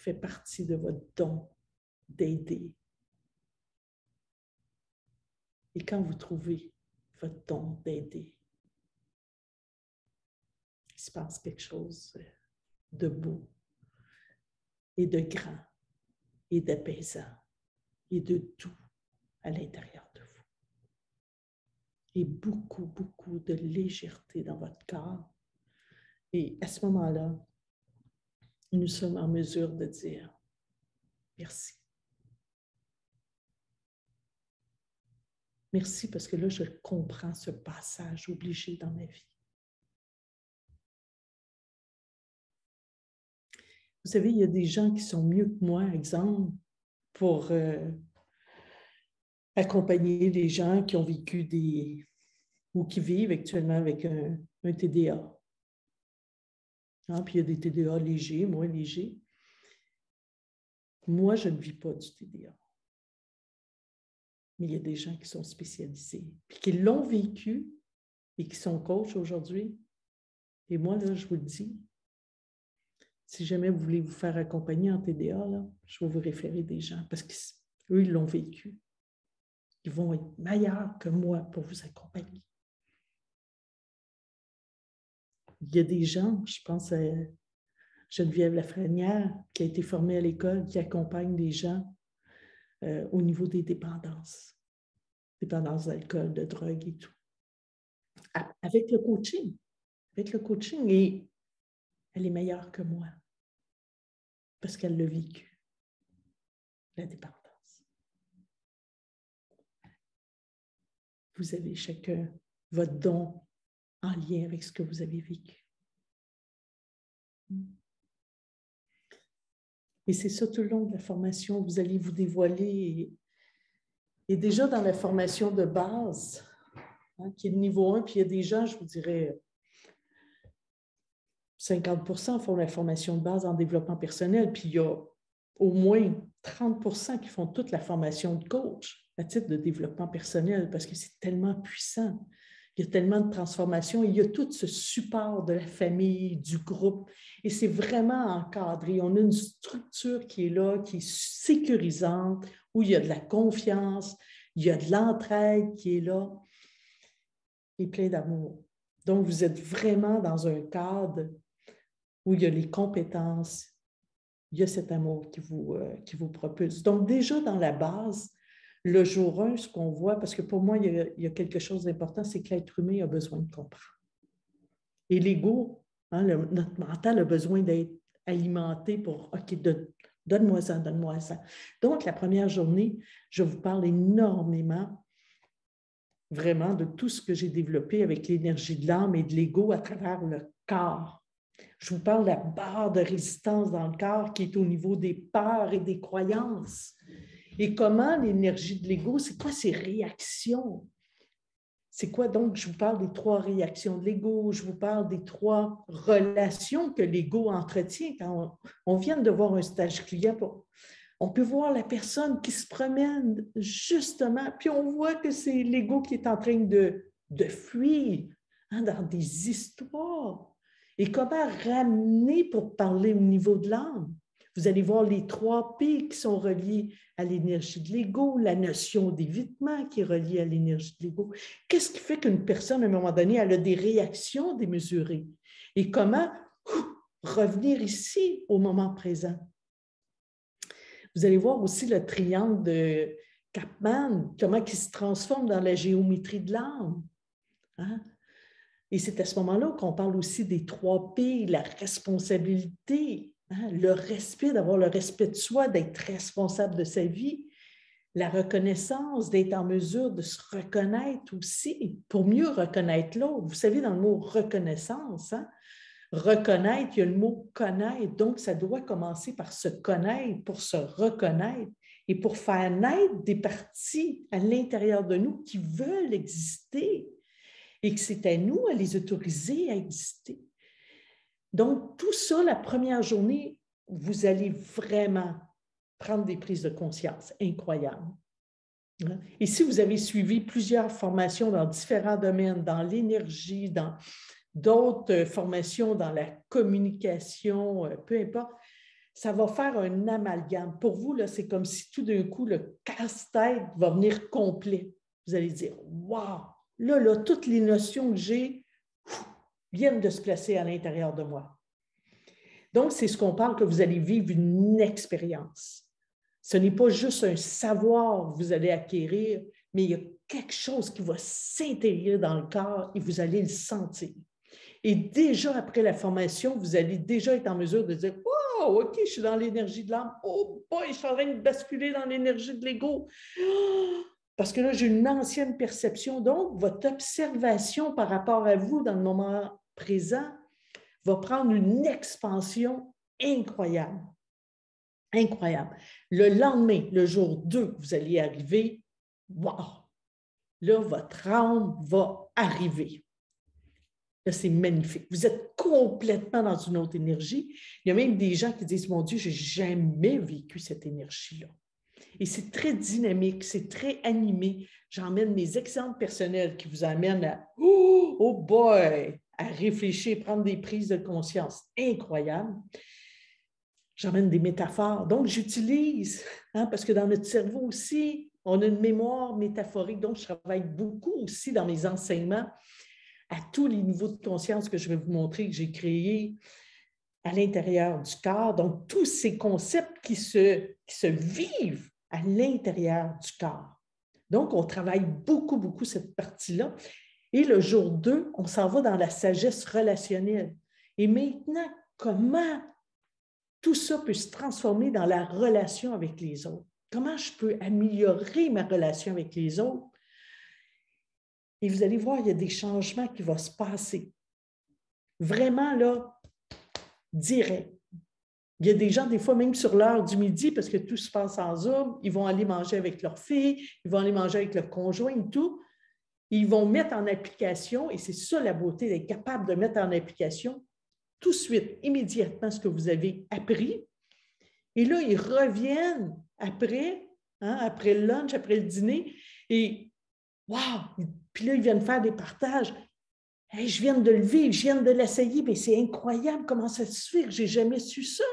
fait partie de votre don d'aider. Et quand vous trouvez votre don d'aider, il se passe quelque chose de beau et de grand et d'apaisant et de doux à l'intérieur de vous. Et beaucoup, beaucoup de légèreté dans votre corps. Et à ce moment-là, nous sommes en mesure de dire merci. Merci parce que là, je comprends ce passage obligé dans ma vie. Vous savez, il y a des gens qui sont mieux que moi, exemple, pour accompagner des gens qui ont vécu ou qui vivent actuellement avec un TDA. Hein, puis il y a des TDA légers, moins légers. Moi, je ne vis pas du TDA. Mais il y a des gens qui sont spécialisés, puis qui l'ont vécu et qui sont coachs aujourd'hui. Et moi, là, je vous le dis, si jamais vous voulez vous faire accompagner en TDA, là, je vais vous référer des gens parce qu'eux, ils l'ont vécu. Ils vont être meilleurs que moi pour vous accompagner. Il y a des gens, je pense à Geneviève Lafrenière, qui a été formée à l'école, qui accompagne des gens au niveau des dépendances d'alcool, de drogue et tout. Avec le coaching. Et elle est meilleure que moi parce qu'elle l'a vécu, la dépendance. Vous avez chacun votre don en lien avec ce que vous avez vécu. Et c'est ça tout le long de la formation, vous allez vous dévoiler. Et déjà dans la formation de base, hein, qui est de niveau 1, puis il y a des gens, je vous dirais, 50% font la formation de base en développement personnel, puis il y a au moins 30% qui font toute la formation de coach à titre de développement personnel, parce que c'est tellement puissant. Il y a tellement de transformations et il y a tout ce support de la famille, du groupe, et c'est vraiment encadré. On a une structure qui est là, qui est sécurisante, où il y a de la confiance, il y a de l'entraide qui est là, et plein d'amour. Donc, vous êtes vraiment dans un cadre où il y a les compétences, il y a cet amour qui vous propulse. Donc, déjà dans la base, le jour 1, ce qu'on voit, parce que pour moi, il y a quelque chose d'important, c'est que l'être humain a besoin de comprendre. Et l'ego, hein, notre mental a besoin d'être alimenté pour « OK, donne-moi ça, donne-moi ça ». Donc, la première journée, je vous parle énormément, vraiment, de tout ce que j'ai développé avec l'énergie de l'âme et de l'ego à travers le corps. Je vous parle de la barre de résistance dans le corps qui est au niveau des peurs et des croyances. Et comment l'énergie de l'ego, c'est quoi ses réactions? C'est quoi donc? Je vous parle des 3 réactions de l'ego, je vous parle des 3 relations que l'ego entretient. Quand on vient de voir un stage client, on peut voir la personne qui se promène justement, puis on voit que c'est l'ego qui est en train de fuir hein, dans des histoires. Et comment ramener pour parler au niveau de l'âme? Vous allez voir les 3 P qui sont reliés à l'énergie de l'ego, la notion d'évitement qui est reliée à l'énergie de l'ego. Qu'est-ce qui fait qu'une personne, à un moment donné, elle a des réactions démesurées? Et comment revenir ici au moment présent? Vous allez voir aussi le triangle de Chapman, comment il se transforme dans la géométrie de l'âme. Hein? Et c'est à ce moment-là qu'on parle aussi des 3 P, la responsabilité, hein, le respect, d'avoir le respect de soi, d'être responsable de sa vie, la reconnaissance, d'être en mesure de se reconnaître aussi, pour mieux reconnaître l'autre. Vous savez, dans le mot reconnaissance, hein, reconnaître, il y a le mot connaître, donc ça doit commencer par se connaître, pour se reconnaître et pour faire naître des parties à l'intérieur de nous qui veulent exister. Et que c'est à nous à les autoriser à exister. Donc, tout ça, la première journée, vous allez vraiment prendre des prises de conscience incroyables. Et si vous avez suivi plusieurs formations dans différents domaines, dans l'énergie, dans d'autres formations, dans la communication, peu importe, ça va faire un amalgame. Pour vous, là, c'est comme si tout d'un coup, le casse-tête va venir complet. Vous allez dire, wow, là, toutes les notions que j'ai viennent de se placer à l'intérieur de moi. Donc, c'est ce qu'on parle que vous allez vivre une expérience. Ce n'est pas juste un savoir que vous allez acquérir, mais il y a quelque chose qui va s'intégrer dans le corps et vous allez le sentir. Et déjà, après la formation, vous allez déjà être en mesure de dire « Wow, OK, je suis dans l'énergie de l'âme. Oh boy, je suis en train de basculer dans l'énergie de l'ego. Parce que là, j'ai une ancienne perception. » Donc, votre observation par rapport à vous dans le moment présent va prendre une expansion incroyable. Incroyable. Le lendemain, le jour 2, vous allez arriver, wow! Là, votre âme va arriver. Là, c'est magnifique. Vous êtes complètement dans une autre énergie. Il y a même des gens qui disent, mon Dieu, je n'ai jamais vécu cette énergie-là. Et c'est très dynamique, c'est très animé. J'emmène mes exemples personnels qui vous amènent à, oh boy, à réfléchir, prendre des prises de conscience incroyables. J'emmène des métaphores. Donc, j'utilise, parce que dans notre cerveau aussi, on a une mémoire métaphorique. Donc, je travaille beaucoup aussi dans mes enseignements à tous les niveaux de conscience que je vais vous montrer que j'ai créés à l'intérieur du corps. Donc, tous ces concepts qui se vivent à l'intérieur du corps. Donc, on travaille beaucoup, beaucoup cette partie-là. Et le jour 2, on s'en va dans la sagesse relationnelle. Et maintenant, comment tout ça peut se transformer dans la relation avec les autres? Comment je peux améliorer ma relation avec les autres? Et vous allez voir, il y a des changements qui vont se passer. Vraiment, là, direct. Il y a des gens, des fois, même sur l'heure du midi, parce que tout se passe en Zoom, ils vont aller manger avec leur fille, ils vont aller manger avec leur conjoint et tout. Ils vont mettre en application, et c'est ça la beauté, d'être capable de mettre en application tout de suite, immédiatement, ce que vous avez appris. Et là, ils reviennent après, après le lunch, après le dîner, et wow! Puis là, ils viennent faire des partages. Hey, je viens de le vivre, je viens de l'essayer, mais c'est incroyable comment ça se fait que je n'ai jamais su ça.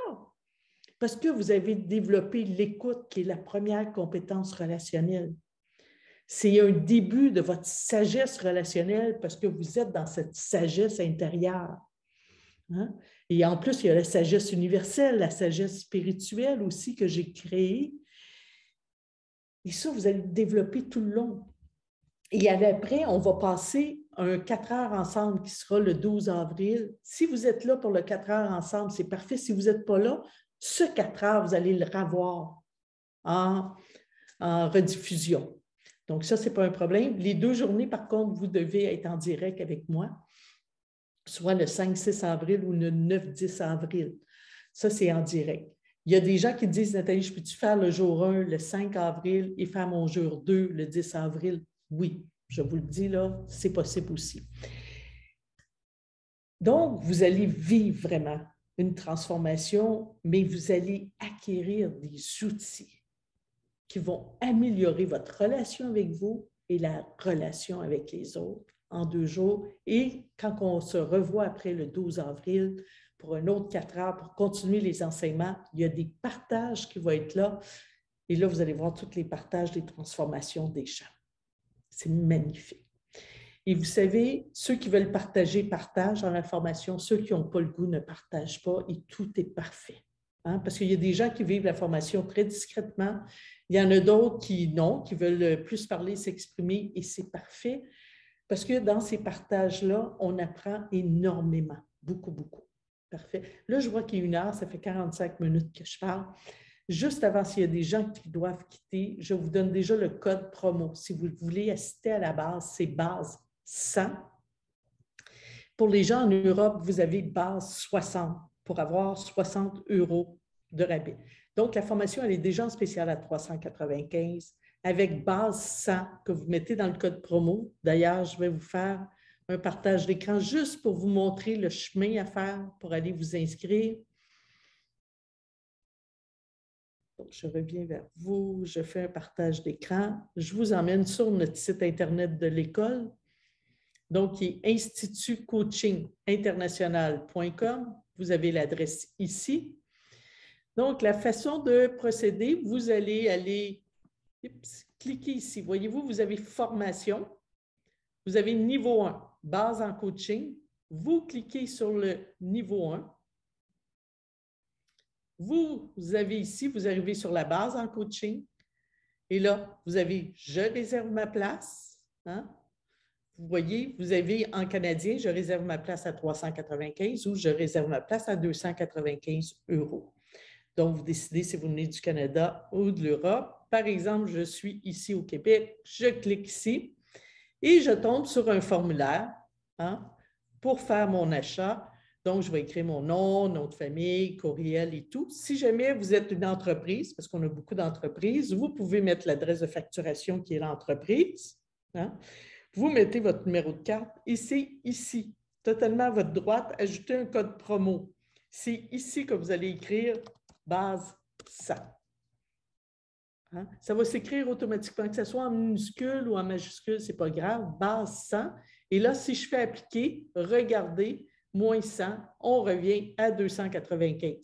Parce que vous avez développé l'écoute, qui est la première compétence relationnelle. C'est un début de votre sagesse relationnelle parce que vous êtes dans cette sagesse intérieure. Et en plus, il y a la sagesse universelle, la sagesse spirituelle aussi que j'ai créée. Et ça, vous allez le développer tout le long. Et après, on va passer un 4 heures ensemble qui sera le 12 avril. Si vous êtes là pour le 4 heures ensemble, c'est parfait. Si vous n'êtes pas là, ce 4 heures, vous allez le revoir en rediffusion. Donc, ça, ce n'est pas un problème. Les 2 journées, par contre, vous devez être en direct avec moi, soit le 5-6 avril ou le 9-10 avril. Ça, c'est en direct. Il y a des gens qui disent, Nathalie, je peux-tu faire le jour 1, le 5 avril et faire mon jour 2, le 10 avril? Oui, je vous le dis là, c'est possible aussi. Donc, vous allez vivre vraiment une transformation, mais vous allez acquérir des outils qui vont améliorer votre relation avec vous et la relation avec les autres en 2 jours. Et quand on se revoit après le 12 avril pour un autre 4 heures pour continuer les enseignements, il y a des partages qui vont être là. Et là, vous allez voir tous les partages des transformations des gens. C'est magnifique. Et vous savez, ceux qui veulent partager, partagent dans la formation. Ceux qui n'ont pas le goût ne partagent pas et tout est parfait. Parce qu'il y a des gens qui vivent la formation très discrètement. Il y en a d'autres qui non, qui veulent plus parler, s'exprimer et c'est parfait. Parce que dans ces partages-là, on apprend énormément, beaucoup, beaucoup. Parfait. Là, je vois qu'il est 1 heure, ça fait 45 minutes que je parle. Juste avant, s'il y a des gens qui doivent quitter, je vous donne déjà le code promo. Si vous voulez assister à la base, c'est base 100. Pour les gens en Europe, vous avez base 60 pour avoir 60 € de rabais. Donc, la formation, elle est déjà en spécial à 395 avec base 100 que vous mettez dans le code promo. D'ailleurs, je vais vous faire un partage d'écran juste pour vous montrer le chemin à faire pour aller vous inscrire. Donc, je reviens vers vous, je fais un partage d'écran. Je vous emmène sur notre site Internet de l'école, donc qui est institutcoachinginternational.com. Vous avez l'adresse ici. Donc, la façon de procéder, vous allez aller cliquer ici. Voyez-vous, vous avez formation. Vous avez niveau 1, base en coaching. Vous cliquez sur le niveau 1. Vous avez ici, vous arrivez sur la base en coaching. Et là, vous avez « Je réserve ma place ». Hein? Vous voyez, vous avez en canadien « Je réserve ma place à 395 » ou « Je réserve ma place à 295 €. Donc, vous décidez si vous venez du Canada ou de l'Europe. Par exemple, je suis ici au Québec, je clique ici et je tombe sur un formulaire pour faire mon achat. Donc, je vais écrire mon nom de famille, courriel et tout. Si jamais vous êtes une entreprise, parce qu'on a beaucoup d'entreprises, vous pouvez mettre l'adresse de facturation qui est l'entreprise. Hein? Vous mettez votre numéro de carte et c'est ici, totalement à votre droite, ajoutez un code promo. C'est ici que vous allez écrire base 100. Hein? Ça va s'écrire automatiquement, que ce soit en minuscule ou en majuscule, ce n'est pas grave, base 100. Et là, si je fais appliquer, regardez, moins 100, on revient à 295.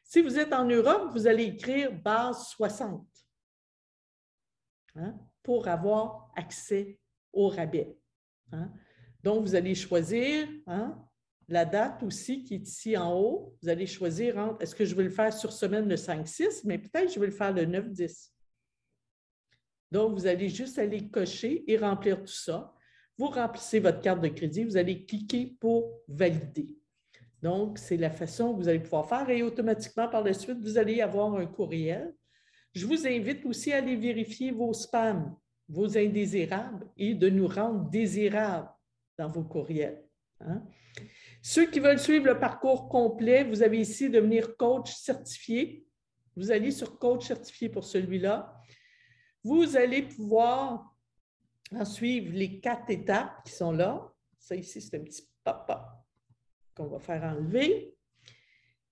Si vous êtes en Europe, vous allez écrire base 60 pour avoir accès au rabais. Hein? Donc, vous allez choisir la date aussi qui est ici en haut. Vous allez choisir entre, est-ce que je vais le faire sur semaine le 5-6, mais peut-être je vais le faire le 9-10. Donc, vous allez juste aller cocher et remplir tout ça. Vous remplissez votre carte de crédit, vous allez cliquer pour valider. Donc, c'est la façon que vous allez pouvoir faire et automatiquement, par la suite, vous allez avoir un courriel. Je vous invite aussi à aller vérifier vos spams, vos indésirables et de nous rendre désirables dans vos courriels. Hein? Ceux qui veulent suivre le parcours complet, vous avez ici devenir coach certifié. Vous allez sur coach certifié pour celui-là. Vous allez pouvoir en suivre les 4 étapes qui sont là. Ça ici, c'est un petit pop-up qu'on va faire enlever.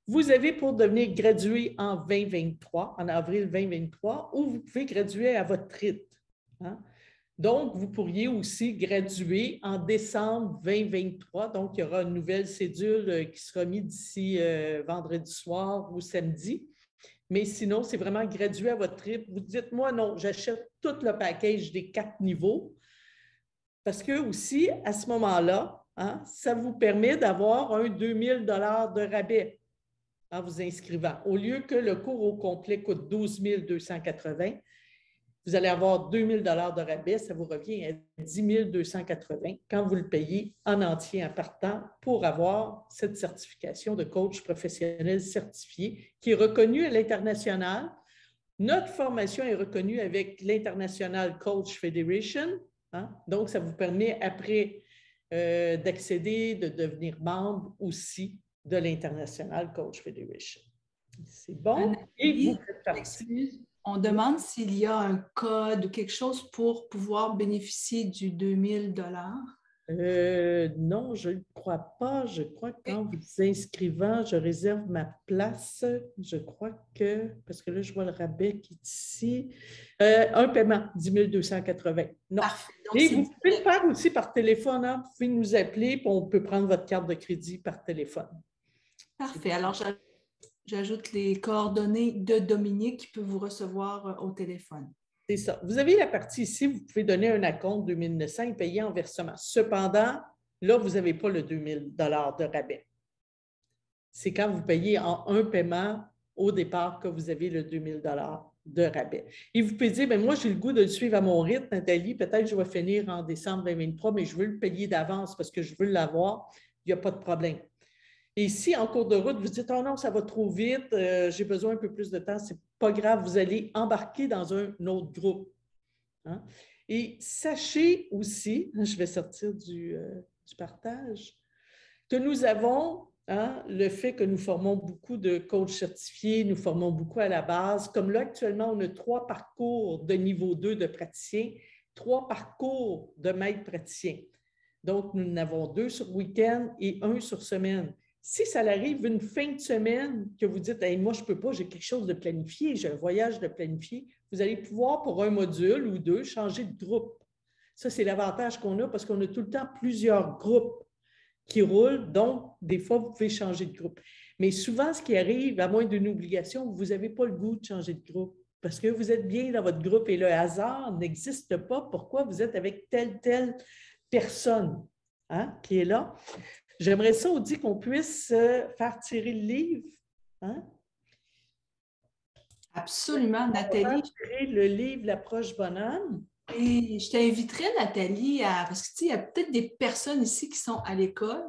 Vous avez pour devenir gradué en 2023, en avril 2023, ou vous pouvez graduer à votre rythme. Hein? Donc, vous pourriez aussi graduer en décembre 2023. Donc, il y aura une nouvelle cédule qui sera mise d'ici vendredi soir ou samedi. Mais sinon, c'est vraiment graduer à votre rythme. Vous dites, moi, non, j'achète tout le package des 4 niveaux. Parce que aussi, à ce moment-là, ça vous permet d'avoir un 2000 $ de rabais en vous inscrivant. Au lieu que le cours au complet coûte 12 280, vous allez avoir 2000 $ de rabais, ça vous revient à 10 280 quand vous le payez en entier en partant pour avoir cette certification de coach professionnel certifié qui est reconnue à l'international. Notre formation est reconnue avec l'International Coach Federation. Hein? Donc, ça vous permet après d'accéder, de devenir membre aussi de l'International Coach Federation. C'est bon? Et vous faites partie. On demande s'il y a un code ou quelque chose pour pouvoir bénéficier du 2000 $. Non, je ne crois pas. Je crois que quand vous inscrivant, je réserve ma place. Je crois que, parce que là, je vois le rabais qui est ici. Un paiement, 10 280. Non. Parfait. Donc, et vous pouvez le faire aussi par téléphone. Hein? Vous pouvez nous appeler et on peut prendre votre carte de crédit par téléphone. Parfait. Alors, j'ajoute les coordonnées de Dominique qui peut vous recevoir au téléphone. C'est ça. Vous avez la partie ici, vous pouvez donner un acompte de 2900 et payer en versement. Cependant, là, vous n'avez pas le 2000 $ de rabais. C'est quand vous payez en un paiement au départ que vous avez le 2000 $ de rabais. Et vous pouvez dire, bien, moi, j'ai le goût de le suivre à mon rythme, Nathalie. Peut-être que je vais finir en décembre 2023, mais je veux le payer d'avance parce que je veux l'avoir. Il n'y a pas de problème. Et si, en cours de route, vous dites « Oh non, ça va trop vite, j'ai besoin un peu plus de temps », ce n'est pas grave, vous allez embarquer dans un autre groupe. Hein? Et sachez aussi, je vais sortir du partage, que nous avons le fait que nous formons beaucoup de coachs certifiés, nous formons beaucoup à la base. Comme là, actuellement, on a 3 parcours de niveau 2 de praticiens, 3 parcours de maître praticien. Donc, nous en avons 2 sur week-end et 1 sur semaine. Si ça arrive une fin de semaine que vous dites hey, « moi, je ne peux pas, j'ai quelque chose de planifié, j'ai un voyage de planifié », vous allez pouvoir, pour un module ou 2, changer de groupe. Ça, c'est l'avantage qu'on a parce qu'on a tout le temps plusieurs groupes qui roulent, donc des fois, vous pouvez changer de groupe. Mais souvent, ce qui arrive, à moins d'une obligation, vous n'avez pas le goût de changer de groupe parce que vous êtes bien dans votre groupe et le hasard n'existe pas. Pourquoi vous êtes avec telle personne qui est là? J'aimerais ça, Audie, qu'on puisse faire tirer le livre. Hein? Absolument, Nathalie. On va faire tirer le livre L'approche bonhomme. Et je t'inviterais, Nathalie, parce que tu sais, il y a peut-être des personnes ici qui sont à l'école.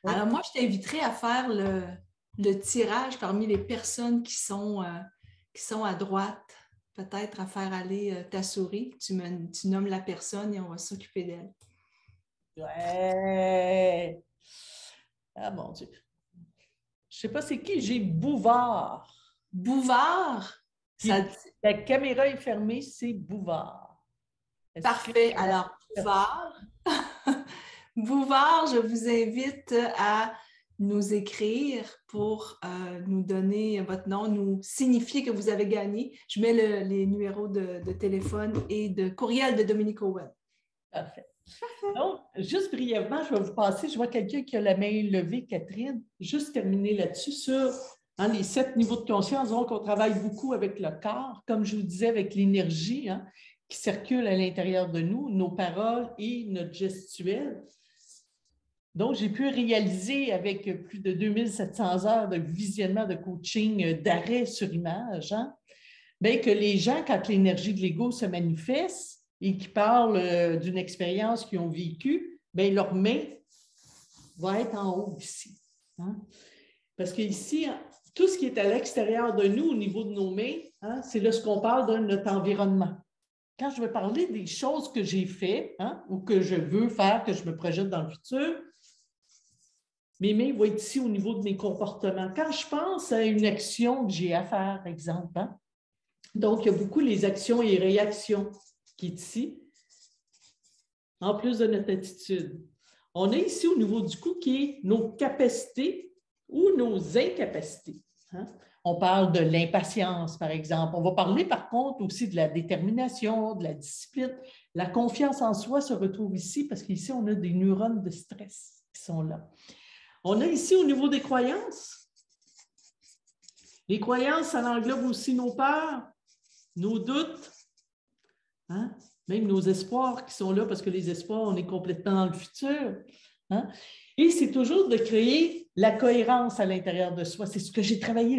Oui. Alors moi, je t'inviterais à faire le tirage parmi les personnes qui sont à droite. Peut-être à faire aller ta souris. Tu nommes la personne et on va s'occuper d'elle. Ouais. Ah mon Dieu. Je ne sais pas c'est qui, j'ai Bouvard. Bouvard? La caméra est fermée, c'est Bouvard. Parfait. Alors, Bouvard. Bouvard, je vous invite à nous écrire pour nous donner votre nom, nous signifier que vous avez gagné. Je mets les numéros de téléphone et de courriel de Dominique Owen. Parfait. Donc, juste brièvement, je vais vous passer, je vois quelqu'un qui a la main levée, Catherine, juste terminer là-dessus sur les 7 niveaux de conscience. Donc, on travaille beaucoup avec le corps, comme je vous disais, avec l'énergie qui circule à l'intérieur de nous, nos paroles et notre gestuelle. Donc, j'ai pu réaliser avec plus de 2700 heures de visionnement de coaching d'arrêt sur image, que les gens, quand l'énergie de l'ego se manifeste et qui parlent d'une expérience qu'ils ont vécue, leur main va être en haut ici. Parce qu'ici, tout ce qui est à l'extérieur de nous, au niveau de nos mains, c'est là ce qu'on parle de notre environnement. Quand je vais parler des choses que j'ai faites ou que je veux faire, que je me projette dans le futur, mes mains vont être ici au niveau de mes comportements. Quand je pense à une action que j'ai à faire, exemple, donc il y a beaucoup les actions et réactions qui est ici, en plus de notre attitude. On a ici au niveau du cou qui est nos capacités ou nos incapacités. On parle de l'impatience, par exemple. On va parler, par contre, aussi de la détermination, de la discipline. La confiance en soi se retrouve ici parce qu'ici, on a des neurones de stress qui sont là. On a ici, au niveau des croyances, les croyances, ça englobe aussi nos peurs, nos doutes, même nos espoirs qui sont là parce que les espoirs, on est complètement dans le futur. Et c'est toujours de créer la cohérence à l'intérieur de soi. C'est ce que j'ai travaillé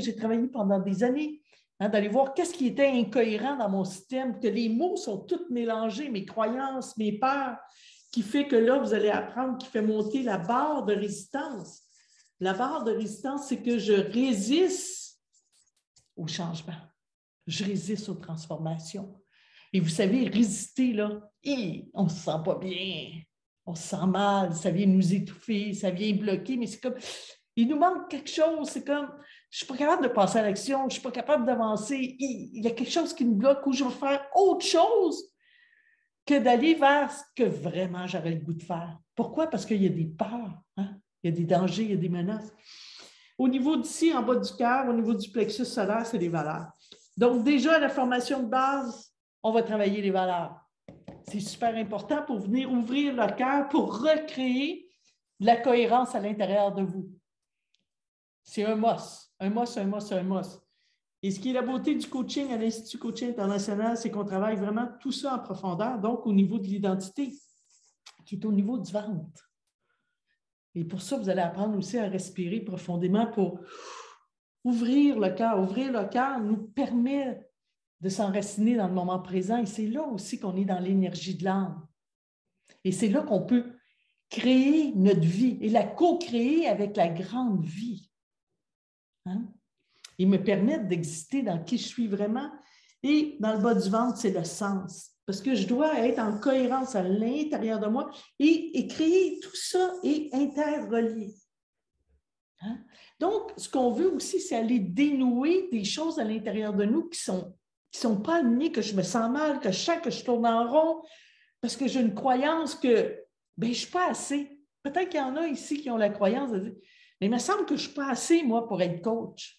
pendant des années, d'aller voir qu'est-ce qui était incohérent dans mon système, que les mots sont tous mélangés, mes croyances, mes peurs, qui fait que là, vous allez apprendre, qui fait monter la barre de résistance. La barre de résistance, c'est que je résiste au changement. Je résiste aux transformations. Et vous savez, résister, là, on ne se sent pas bien. On se sent mal, ça vient nous étouffer, ça vient bloquer, mais c'est comme, il nous manque quelque chose, c'est comme, je ne suis pas capable de passer à l'action, je ne suis pas capable d'avancer, il y a quelque chose qui me bloque où je vais faire autre chose que d'aller vers ce que vraiment j'aurais le goût de faire. Pourquoi? Parce qu'il y a des peurs, il y a des dangers, il y a des menaces. Au niveau d'ici, en bas du cœur, au niveau du plexus solaire, c'est les valeurs. Donc déjà, à la formation de base, on va travailler les valeurs. C'est super important pour venir ouvrir le cœur, pour recréer de la cohérence à l'intérieur de vous. C'est un must. Et ce qui est la beauté du coaching à l'Institut Coaching International, c'est qu'on travaille vraiment tout ça en profondeur, donc au niveau de l'identité, qui est au niveau du ventre. Et pour ça, vous allez apprendre aussi à respirer profondément pour ouvrir le cœur. Ouvrir le cœur nous permet de s'enraciner dans le moment présent. Et c'est là aussi qu'on est dans l'énergie de l'âme. Et c'est là qu'on peut créer notre vie et la co-créer avec la grande vie. Et me permettre d'exister dans qui je suis vraiment. Et dans le bas du ventre, c'est le sens. Parce que je dois être en cohérence à l'intérieur de moi et créer tout ça et interrelier. Donc, ce qu'on veut aussi, c'est aller dénouer des choses à l'intérieur de nous qui sont pas alignées, que je me sens mal, que je sens que je tourne en rond, parce que j'ai une croyance que je ne suis pas assez. Peut-être qu'il y en a ici qui ont la croyance de dire, mais il me semble que je ne suis pas assez, moi, pour être coach.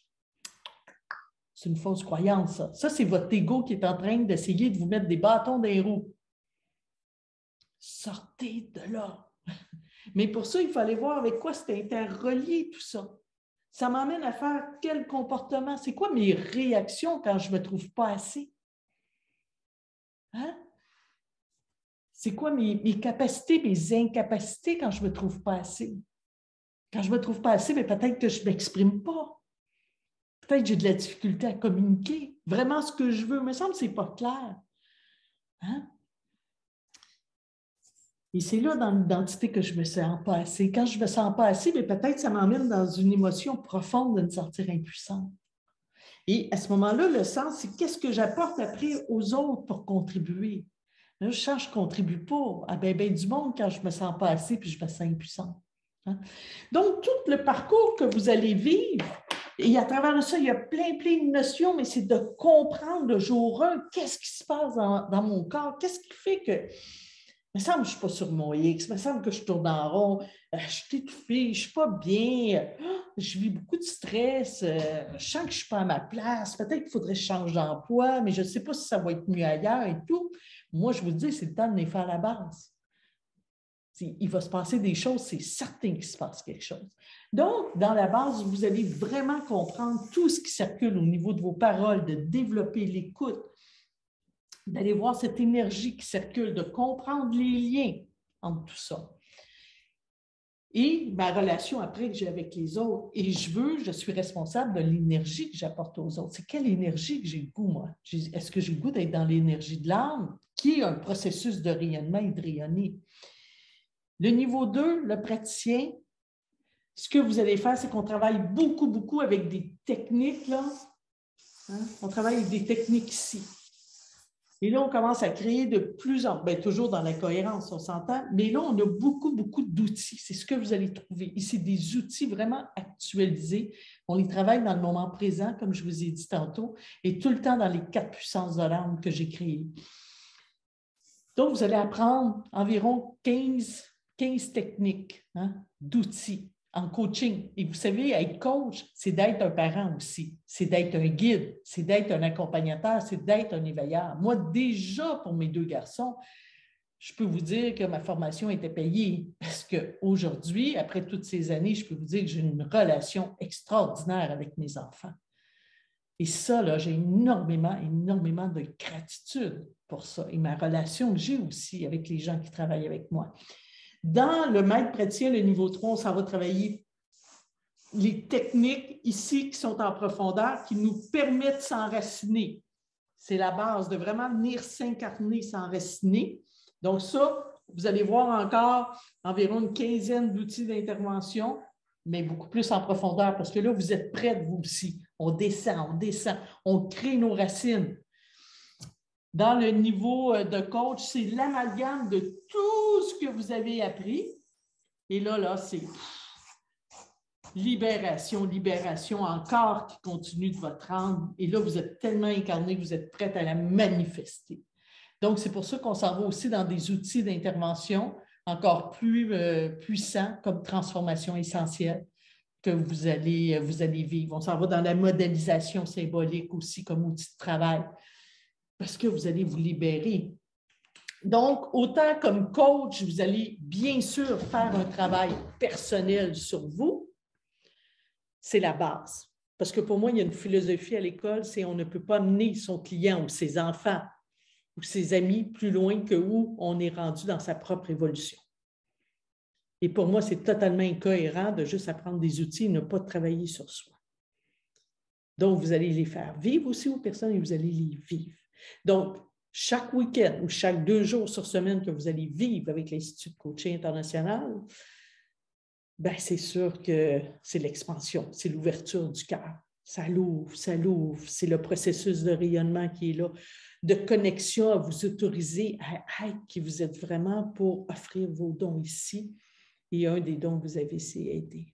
C'est une fausse croyance, ça. Ça, c'est votre ego qui est en train d'essayer de vous mettre des bâtons dans les roues. Sortez de là. Mais pour ça, il faut aller voir avec quoi c'est interrelié tout ça. Ça m'amène à faire quel comportement? C'est quoi mes réactions quand je ne me trouve pas assez? Hein? C'est quoi mes capacités, mes incapacités quand je ne me trouve pas assez? Quand je ne me trouve pas assez, peut-être que je ne m'exprime pas. Peut-être que j'ai de la difficulté à communiquer. Vraiment ce que je veux, il me semble que ce n'est pas clair. Hein? Et c'est là, dans l'identité, que je ne me sens pas assez. Quand je ne me sens pas assez, peut-être que ça m'emmène dans une émotion profonde de me sentir impuissante. Et à ce moment-là, le sens, c'est qu'est-ce que j'apporte après aux autres pour contribuer. Là, je sens que je ne contribue pas à bien du monde quand je ne me sens pas assez puis je me sens impuissante. Hein? Donc, tout le parcours que vous allez vivre, et à travers ça, il y a plein de notions, mais c'est de comprendre le jour 1, qu'est-ce qui se passe dans mon corps, qu'est-ce qui fait que, il me semble que je ne suis pas sur mon X, il me semble que je tourne en rond, je suis étouffée, je ne suis pas bien, je vis beaucoup de stress, je sens que je ne suis pas à ma place, peut-être qu'il faudrait que je change d'emploi, mais je ne sais pas si ça va être mieux ailleurs et tout. Moi, je vous dis, c'est le temps de les faire à la base. Il va se passer des choses, c'est certain qu'il se passe quelque chose. Donc, dans la base, vous allez vraiment comprendre tout ce qui circule au niveau de vos paroles, de développer l'écoute, d'aller voir cette énergie qui circule, de comprendre les liens entre tout ça. Et ma relation après que j'ai avec les autres. Et je suis responsable de l'énergie que j'apporte aux autres. C'est quelle énergie que j'ai le goût, moi? Est-ce que j'ai le goût d'être dans l'énergie de l'âme, qui est un processus de rayonnement et de rayonner? Le niveau 2, le praticien, ce que vous allez faire, c'est qu'on travaille beaucoup avec des techniques, là. Hein? On travaille avec des techniques ici. Et là, on commence à créer de plus en plus, toujours dans la cohérence, on s'entend, mais là, on a beaucoup d'outils. C'est ce que vous allez trouver ici, des outils vraiment actualisés. On les travaille dans le moment présent, comme je vous ai dit tantôt, et tout le temps dans les 4 puissances de l'âme que j'ai créées. Donc, vous allez apprendre environ 15 techniques, hein, d'outils en coaching. Et vous savez, être coach, c'est d'être un parent aussi. C'est d'être un guide, c'est d'être un accompagnateur, c'est d'être un éveilleur. Moi, déjà, pour mes 2 garçons, je peux vous dire que ma formation était payée parce qu'aujourd'hui, après toutes ces années, je peux vous dire que j'ai une relation extraordinaire avec mes enfants. Et ça, là, j'ai énormément de gratitude pour ça. Et ma relation que j'ai aussi avec les gens qui travaillent avec moi. Dans le maître praticien, le niveau 3, on s'en va travailler les techniques ici qui sont en profondeur, qui nous permettent de s'enraciner. C'est la base de vraiment venir s'incarner, s'enraciner. Donc ça, vous allez voir encore environ une 15aine d'outils d'intervention, mais beaucoup plus en profondeur, parce que là, vous êtes prêts, vous aussi. On descend, on crée nos racines. Dans le niveau de coach, c'est l'amalgame de tout ce que vous avez appris. Et là, c'est libération encore qui continue de votre âme. Et là, vous êtes tellement incarné que vous êtes prête à la manifester. Donc, c'est pour ça qu'on s'en va aussi dans des outils d'intervention encore plus puissants, comme transformation essentielle, que vous allez vivre. On s'en va dans la modélisation symbolique aussi comme outil de travail, parce que vous allez vous libérer. Donc, autant comme coach, vous allez bien sûr faire un travail personnel sur vous. C'est la base. Parce que pour moi, il y a une philosophie à l'école, c'est on ne peut pas mener son client ou ses enfants ou ses amis plus loin que où on est rendu dans sa propre évolution. Et pour moi, c'est totalement incohérent de juste apprendre des outils et ne pas travailler sur soi. Donc, vous allez les faire vivre aussi aux personnes et vous allez les vivre. Donc, chaque week-end ou chaque 2 jours sur semaine que vous allez vivre avec l'Institut de coaching international, bien, c'est sûr que c'est l'expansion, c'est l'ouverture du cœur. Ça l'ouvre. C'est le processus de rayonnement qui est là, de connexion à vous autoriser à être qui vous êtes vraiment pour offrir vos dons ici. Et un des dons que vous avez, c'est aider.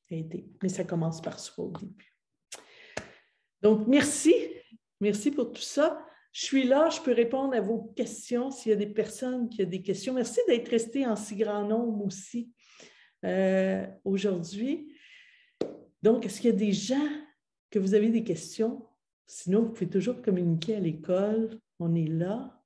Aider. Mais ça commence par soi au début. Donc, merci. Merci pour tout ça. Je suis là, je peux répondre à vos questions s'il y a des personnes qui ont des questions. Merci d'être resté en si grand nombre aussi aujourd'hui. Donc, est-ce qu'il y a des gens que vous avez des questions? Sinon, vous pouvez toujours communiquer à l'école. On est là.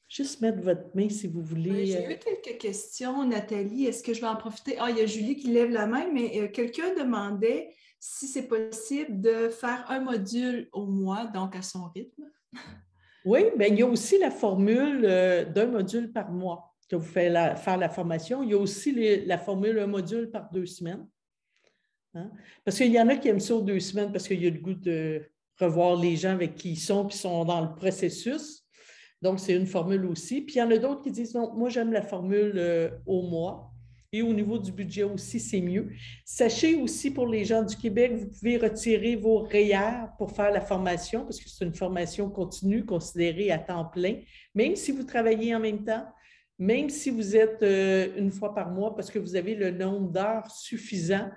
Juste mettre votre main si vous voulez. J'ai eu quelques questions, Nathalie. Est-ce que je vais en profiter? Ah, il y a Julie qui lève la main, mais quelqu'un demandait si c'est possible, de faire un module au mois, donc à son rythme. Oui, bien, il y a aussi la formule d'un module par mois que vous faites faire la formation. Il y a aussi la formule un module par 2 semaines. Hein? Parce qu'il y en a qui aiment ça aux 2 semaines parce qu'il y a le goût de revoir les gens avec qui ils sont, qui sont dans le processus. Donc, c'est une formule aussi. Puis, il y en a d'autres qui disent, non, moi, j'aime la formule au mois. Et au niveau du budget aussi, c'est mieux. Sachez aussi, pour les gens du Québec, vous pouvez retirer vos REER pour faire la formation, parce que c'est une formation continue, considérée à temps plein, même si vous travaillez en même temps, même si vous êtes une fois par mois, parce que vous avez le nombre d'heures suffisant.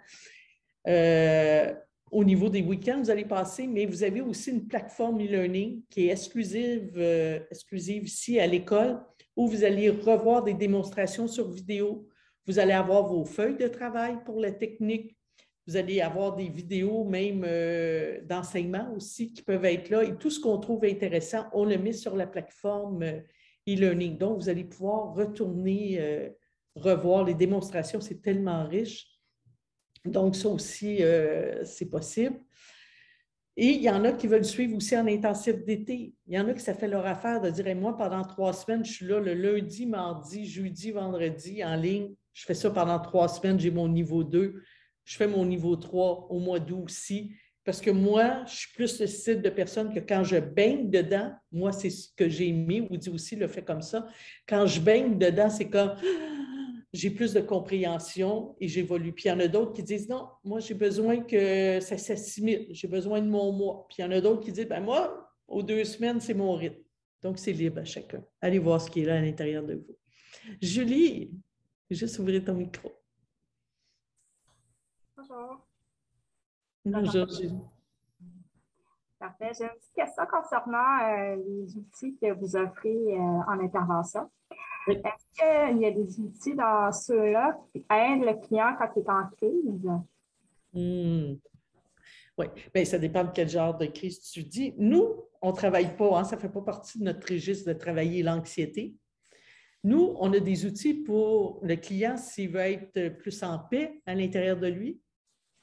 Au niveau des week-ends, vous allez passer, mais vous avez aussi une plateforme e-learning qui est exclusive ici à l'école, où vous allez revoir des démonstrations sur vidéo. Vous allez avoir vos feuilles de travail pour la technique. Vous allez avoir des vidéos même d'enseignement aussi qui peuvent être là. Et tout ce qu'on trouve intéressant, on le met sur la plateforme e-learning. Donc, vous allez pouvoir retourner, revoir les démonstrations. C'est tellement riche. Donc, ça aussi, c'est possible. Et il y en a qui veulent suivre aussi en intensif d'été. Il y en a qui ça fait leur affaire de dire, moi, pendant 3 semaines, je suis là le lundi, mardi, jeudi, vendredi en ligne. Je fais ça pendant 3 semaines, j'ai mon niveau 2. Je fais mon niveau 3 au mois d'août aussi. Parce que moi, je suis plus le style de personne que quand je baigne dedans, moi, c'est ce que j'ai aimé, ou dit aussi le fait comme ça. Quand je baigne dedans, c'est comme j'ai plus de compréhension et j'évolue. Puis il y en a d'autres qui disent non, moi j'ai besoin que ça s'assimile, j'ai besoin de mon mois. Puis il y en a d'autres qui disent ben moi, aux 2 semaines, c'est mon rythme. Donc c'est libre à chacun. Allez voir ce qui est là à l'intérieur de vous. Julie, juste ouvrir ton micro. Bonjour. Bonjour, Julie. Parfait. J'ai une petite question concernant les outils que vous offrez en intervention. Oui. Est-ce qu'il y a des outils dans ceux-là qui aident le client quand il est en crise? Oui, bien, ça dépend de quel genre de crise tu dis. Nous, on ne travaille pas, hein, ça ne fait pas partie de notre registre de travailler l'anxiété. Nous, on a des outils pour le client s'il veut être plus en paix à l'intérieur de lui,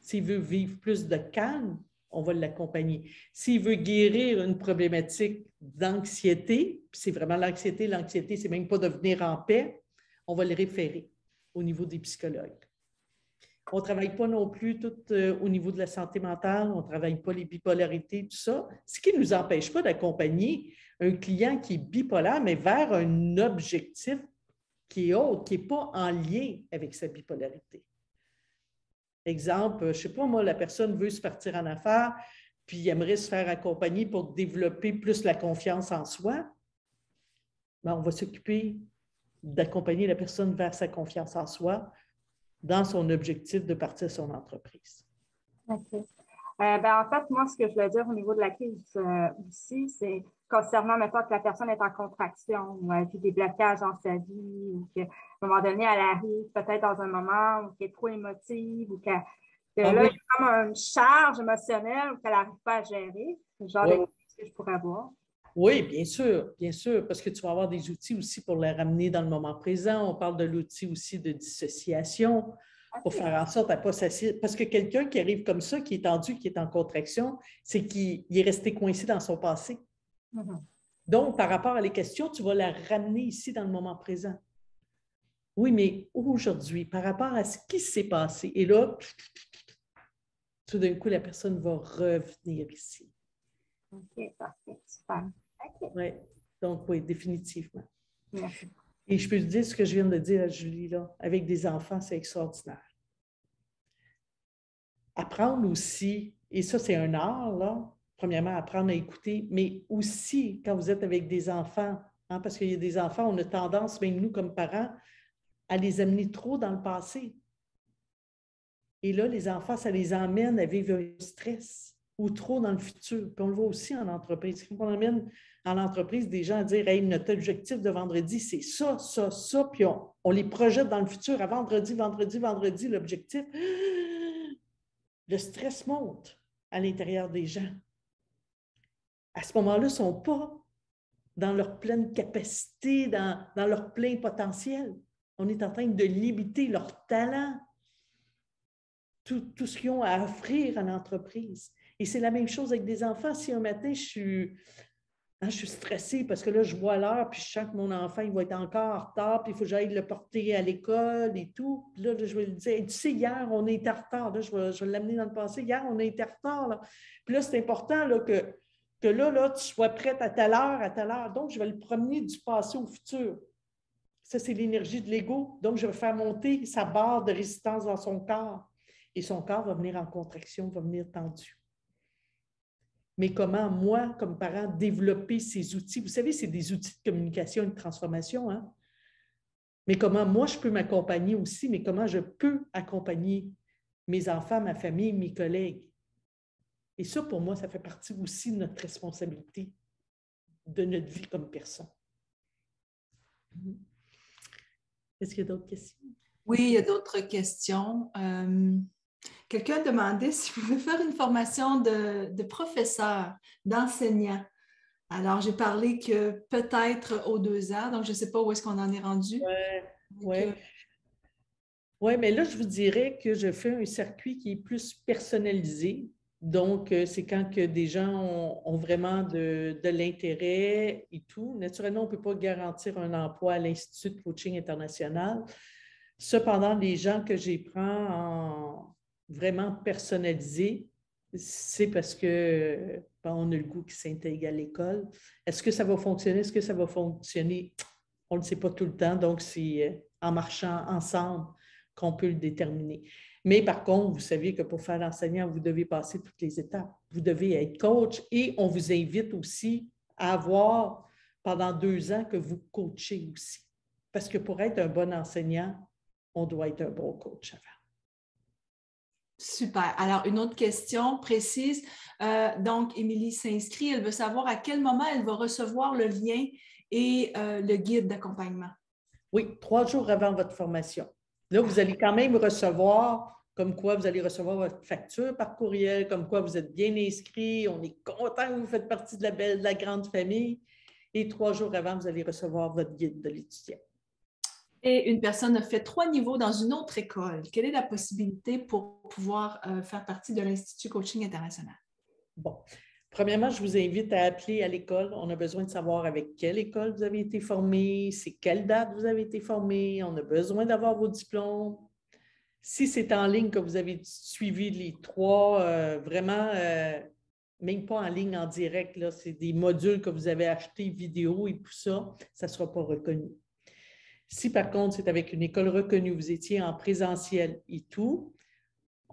s'il veut vivre plus de calme, on va l'accompagner. S'il veut guérir une problématique d'anxiété, puis c'est vraiment l'anxiété, c'est même pas de venir en paix, on va le référer au niveau des psychologues. On ne travaille pas non plus tout au niveau de la santé mentale, on ne travaille pas les bipolarités, tout ça, ce qui ne nous empêche pas d'accompagner un client qui est bipolaire, mais vers un objectif qui est autre, qui n'est pas en lien avec sa bipolarité. Exemple, je ne sais pas, moi, la personne veut se partir en affaires, puis il aimerait se faire accompagner pour développer plus la confiance en soi. Bien, on va s'occuper d'accompagner la personne vers sa confiance en soi dans son objectif de partir son entreprise. OK. En fait, moi, ce que je voulais dire au niveau de la crise aussi, c'est concernant, mettons, que la personne est en contraction ou elle vit des blocages dans sa vie ou qu'à un moment donné, elle arrive peut-être dans un moment où elle est trop émotive ou là, il y a comme une charge émotionnelle qu'elle n'arrive pas à gérer. C'est le genre de crise que je pourrais avoir. Oui, bien sûr, parce que tu vas avoir des outils aussi pour la ramener dans le moment présent. On parle de l'outil aussi de dissociation pour faire en sorte à ne pas s'assister. Parce que quelqu'un qui arrive comme ça, qui est tendu, qui est en contraction, c'est qu'il est resté coincé dans son passé. Donc, par rapport à les questions, tu vas la ramener ici dans le moment présent. Oui, mais aujourd'hui, par rapport à ce qui s'est passé, et là, tout d'un coup, la personne va revenir ici. OK, parfait, super. Okay. Oui, donc oui, définitivement. Merci. Et je peux te dire ce que je viens de dire à Julie, là, avec des enfants, c'est extraordinaire. Apprendre aussi, et ça, c'est un art, là, premièrement, apprendre à écouter, mais aussi, quand vous êtes avec des enfants, hein, parce qu'il y a des enfants, on a tendance, même nous, comme parents, à les amener trop dans le passé. Et là, les enfants, ça les emmène à vivre un stress ou trop dans le futur. Puis on le voit aussi en entreprise. Quand on amène en entreprise des gens à dire hey, notre objectif de vendredi, c'est ça, ça, ça, puis on les projette dans le futur à vendredi, l'objectif. Le stress monte à l'intérieur des gens. À ce moment-là, ils ne sont pas dans leur pleine capacité, dans leur plein potentiel. On est en train de limiter leur talent. tout ce qu'ils ont à offrir à l'entreprise. Et c'est la même chose avec des enfants. Si un matin, je suis stressée parce que là, je vois l'heure, puis je sens que mon enfant, il va être encore en retard, puis il faut que j'aille le porter à l'école et tout. Puis là, je vais lui dire, tu sais, hier, on était en retard. Là, je vais l'amener dans le passé. Hier, on était en retard. Là. Puis là, c'est important là, que là, tu sois prête à telle heure, à telle heure. Donc, je vais le promener du passé au futur. Ça, c'est l'énergie de l'ego. Donc, je vais faire monter sa barre de résistance dans son corps. Et son corps va venir en contraction, va venir tendu. Mais comment, moi, comme parent, développer ces outils? Vous savez, c'est des outils de communication et de transformation, hein? Mais comment, moi, je peux m'accompagner aussi, mais comment je peux accompagner mes enfants, ma famille, mes collègues? Et ça, pour moi, ça fait partie aussi de notre responsabilité, de notre vie comme personne. Est-ce qu'il y a d'autres questions? Oui, il y a d'autres questions. Quelqu'un demandait si vous pouvez faire une formation de professeur, d'enseignant. Alors, j'ai parlé que peut-être aux 2 ans, donc je ne sais pas où est-ce qu'on en est rendu. Oui. Oui, mais là, je vous dirais que je fais un circuit qui est plus personnalisé. Donc, c'est quand que des gens ont vraiment de l'intérêt et tout. Naturellement, on ne peut pas garantir un emploi à l'Institut de coaching international. Cependant, les gens que j'y prends en vraiment personnalisé, c'est parce que on a le goût qui s'intègre à l'école. Est-ce que ça va fonctionner? Est-ce que ça va fonctionner? On ne le sait pas tout le temps, donc c'est en marchant ensemble qu'on peut le déterminer. Mais par contre, vous saviez que pour faire l'enseignant, vous devez passer toutes les étapes. Vous devez être coach et on vous invite aussi à avoir pendant 2 ans que vous coachez aussi. Parce que pour être un bon enseignant, on doit être un bon coach avant. Super. Alors, une autre question précise. Donc, Émilie s'inscrit. Elle veut savoir à quel moment elle va recevoir le lien et le guide d'accompagnement. Oui, 3 jours avant votre formation. Là, vous allez quand même recevoir, comme quoi vous allez recevoir votre facture par courriel, comme quoi vous êtes bien inscrit, on est content que vous faites partie de la grande famille. Et 3 jours avant, vous allez recevoir votre guide de l'étudiant. Et une personne a fait 3 niveaux dans une autre école. Quelle est la possibilité pour pouvoir faire partie de l'Institut Coaching International? Bon. Premièrement, je vous invite à appeler à l'école. On a besoin de savoir avec quelle école vous avez été formé, c'est quelle date vous avez été formé. On a besoin d'avoir vos diplômes. Si c'est en ligne que vous avez suivi les 3, vraiment, même pas en ligne, en direct, là, c'est des modules que vous avez achetés, vidéo et tout ça, ça ne sera pas reconnu. Si par contre, c'est avec une école reconnue, vous étiez en présentiel et tout,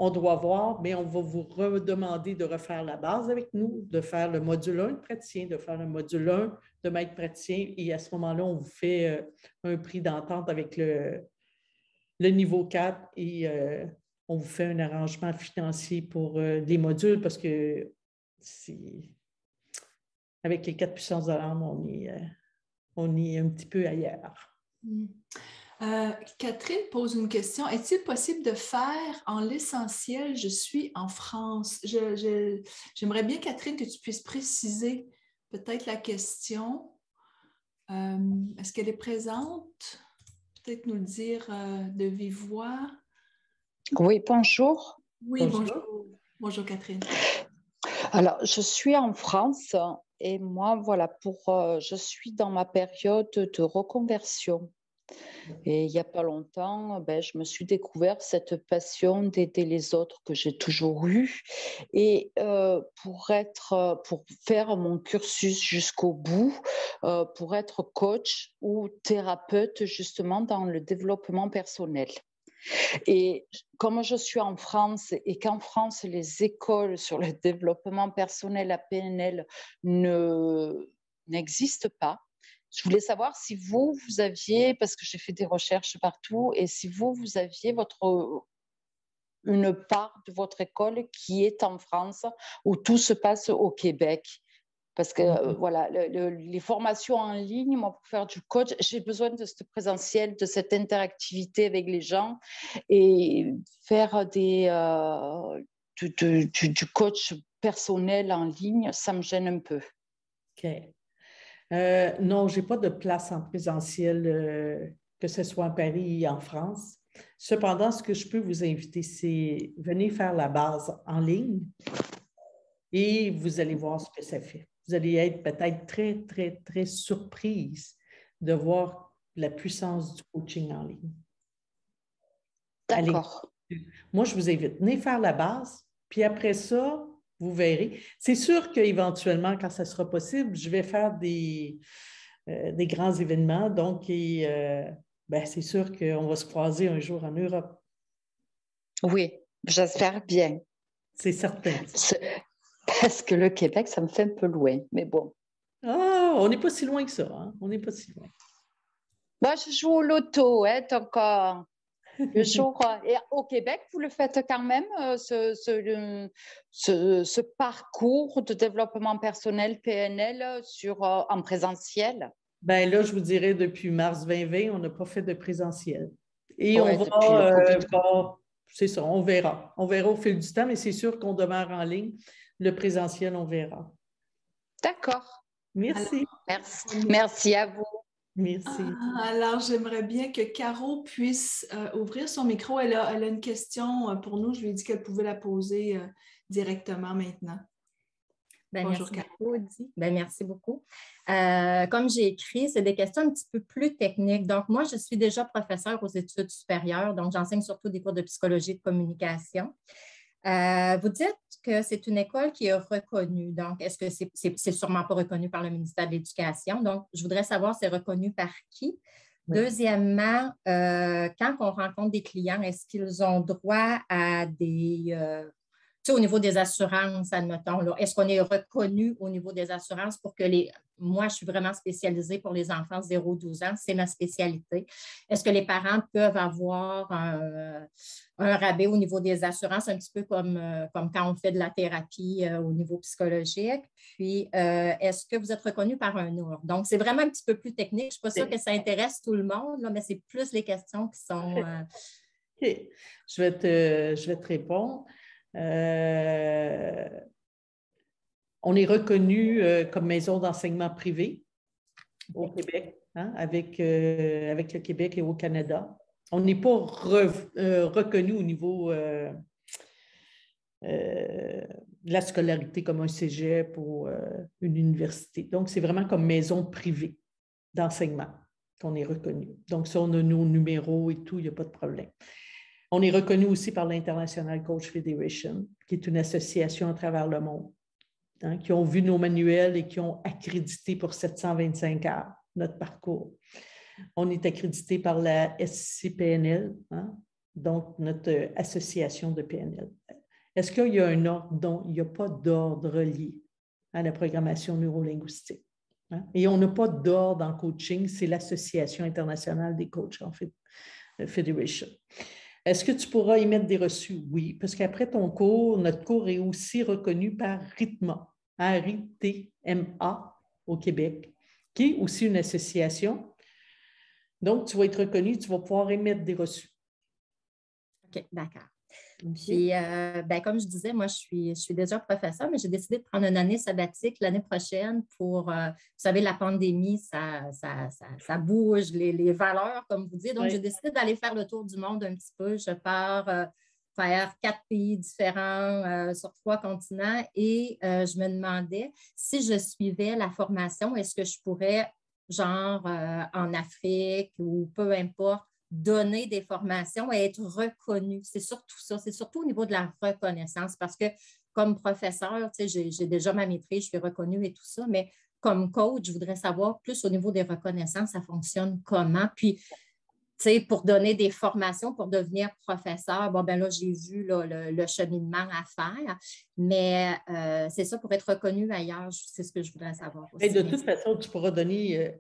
on doit voir, mais on va vous redemander de refaire la base avec nous, de faire le module 1 de praticien, de faire le module 1 de maître praticien, et à ce moment-là, on vous fait un prix d'entente avec le niveau 4 et on vous fait un arrangement financier pour les modules parce que avec les 4 puissances de l'âme, on est un petit peu ailleurs. Catherine pose une question. Est-il possible de faire en l'essentiel, je suis en France? J'aimerais bien, Catherine, que tu puisses préciser peut-être la question. Est-ce qu'elle est présente? Peut-être nous le dire de vive voix. Oui, bonjour. Oui, bonjour. Bonjour, Catherine. Alors, je suis en France et moi, voilà, je suis dans ma période de reconversion. Et il n'y a pas longtemps, je me suis découvert cette passion d'aider les autres que j'ai toujours eue. Et pour faire mon cursus jusqu'au bout, pour être coach ou thérapeute justement dans le développement personnel. Et comme je suis en France et qu'en France, les écoles sur le développement personnel, la PNL, n'existent pas, je voulais savoir si vous aviez, parce que j'ai fait des recherches partout, et si vous aviez une part de votre école qui est en France ou tout se passe au Québec. Parce que voilà, les formations en ligne, moi, pour faire du coach, j'ai besoin de ce présentiel, de cette interactivité avec les gens et faire du coach personnel en ligne, ça me gêne un peu. OK. Non, je n'ai pas de place en présentiel, que ce soit en Paris ou en France. Cependant, ce que je peux vous inviter, c'est venir faire la base en ligne et vous allez voir ce que ça fait. Vous allez être peut-être très, très, très surprise de voir la puissance du coaching en ligne. D'accord. Moi, je vous invite, venez faire la base, puis après ça, vous verrez. C'est sûr qu'éventuellement, quand ça sera possible, je vais faire des grands événements. Donc, c'est sûr qu'on va se croiser un jour en Europe. Oui, j'espère bien. C'est certain. Parce que le Québec, ça me fait un peu loin, mais bon. Ah, on n'est pas si loin que ça. Hein? On n'est pas si loin. Moi, je joue au loto, hein, donc le jour. Et au Québec, vous le faites quand même, ce parcours de développement personnel PNL en présentiel? Bien là, je vous dirais, depuis mars 2020, on n'a pas fait de présentiel. Et Ouais, on depuis le COVID. C'est ça, on verra. On verra au fil du temps, mais c'est sûr qu'on demeure en ligne. Le présentiel, on verra. D'accord. Merci. Alors, merci à vous. Merci. Alors, j'aimerais bien que Caro puisse ouvrir son micro. Elle a une question pour nous. Je lui ai dit qu'elle pouvait la poser directement maintenant. Bonjour, Caro. Merci beaucoup. Comme j'ai écrit, c'est des questions un petit peu plus techniques. Donc, moi, je suis déjà professeure aux études supérieures, donc j'enseigne surtout des cours de psychologie et de communication. Vous dites que c'est une école qui est reconnue. Donc, est-ce que c'est sûrement pas reconnu par le ministère de l'Éducation? Donc, je voudrais savoir, c'est reconnu par qui? Oui. Deuxièmement, quand on rencontre des clients, est-ce qu'ils ont droit à des... au niveau des assurances, admettons, là, est-ce qu'on est reconnu au niveau des assurances pour que moi, je suis vraiment spécialisée pour les enfants 0-12 ans, c'est ma spécialité. Est-ce que les parents peuvent avoir un rabais au niveau des assurances, un petit peu comme quand on fait de la thérapie au niveau psychologique? Puis, est-ce que vous êtes reconnu par un OR? Donc, c'est vraiment un petit peu plus technique. Je ne suis pas sûre que ça intéresse tout le monde, là, mais c'est plus les questions qui sont... OK. Je vais te répondre. On est reconnu comme maison d'enseignement privé au Québec, hein, avec le Québec et au Canada. On n'est pas reconnu au niveau de la scolarité comme un cégep ou une université. Donc, c'est vraiment comme maison privée d'enseignement qu'on est reconnu. Donc, ça, on a nos numéros et tout, il n'y a pas de problème. On est reconnu aussi par l'International Coach Federation, qui est une association à travers le monde, hein, qui ont vu nos manuels et qui ont accrédité pour 725 heures notre parcours. On est accrédité par la SCPNL, hein, donc notre association de PNL. Est-ce qu'il y a un ordre? Non, il n'y a pas d'ordre relié à la programmation neurolinguistique. Hein? Et on n'a pas d'ordre en coaching, c'est l'Association internationale des coachs, en fait, Federation. Est-ce que tu pourras émettre des reçus? Oui, parce qu'après ton cours, notre cours est aussi reconnu par RITMA, RITMA au Québec, qui est aussi une association. Donc, tu vas être reconnu, tu vas pouvoir émettre des reçus. OK, d'accord. Puis, comme je disais, moi, je suis déjà professeure, mais j'ai décidé de prendre une année sabbatique l'année prochaine pour, vous savez, la pandémie, ça bouge, les valeurs, comme vous dites. Donc, oui. J'ai décidé d'aller faire le tour du monde un petit peu. Je pars faire 4 pays différents sur 3 continents et je me demandais si je suivais la formation, est-ce que je pourrais, genre, en Afrique ou peu importe, donner des formations et être reconnue. C'est surtout ça. C'est surtout au niveau de la reconnaissance parce que comme professeur, j'ai déjà ma maîtrise, je suis reconnue et tout ça, mais comme coach, je voudrais savoir plus au niveau des reconnaissances, ça fonctionne comment. Puis, pour donner des formations, pour devenir professeur, bon, ben là, j'ai vu là, le cheminement à faire, mais c'est ça, pour être reconnu ailleurs, c'est ce que je voudrais savoir aussi. Et de toute façon, tu pourras donner...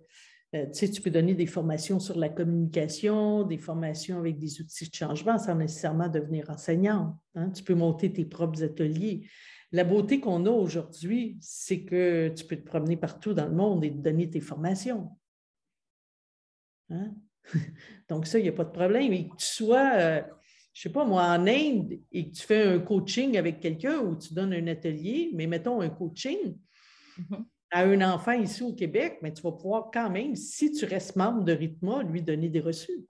tu peux donner des formations sur la communication, des formations avec des outils de changement sans nécessairement devenir enseignant. Hein? Tu peux monter tes propres ateliers. La beauté qu'on a aujourd'hui, c'est que tu peux te promener partout dans le monde et te donner tes formations. Hein? Donc ça, il n'y a pas de problème. Et que tu sois, je ne sais pas moi, en Inde et que tu fais un coaching avec quelqu'un ou tu donnes un atelier, mais mettons un coaching, à un enfant ici au Québec, mais tu vas pouvoir quand même, si tu restes membre de RITMA, lui donner des reçus.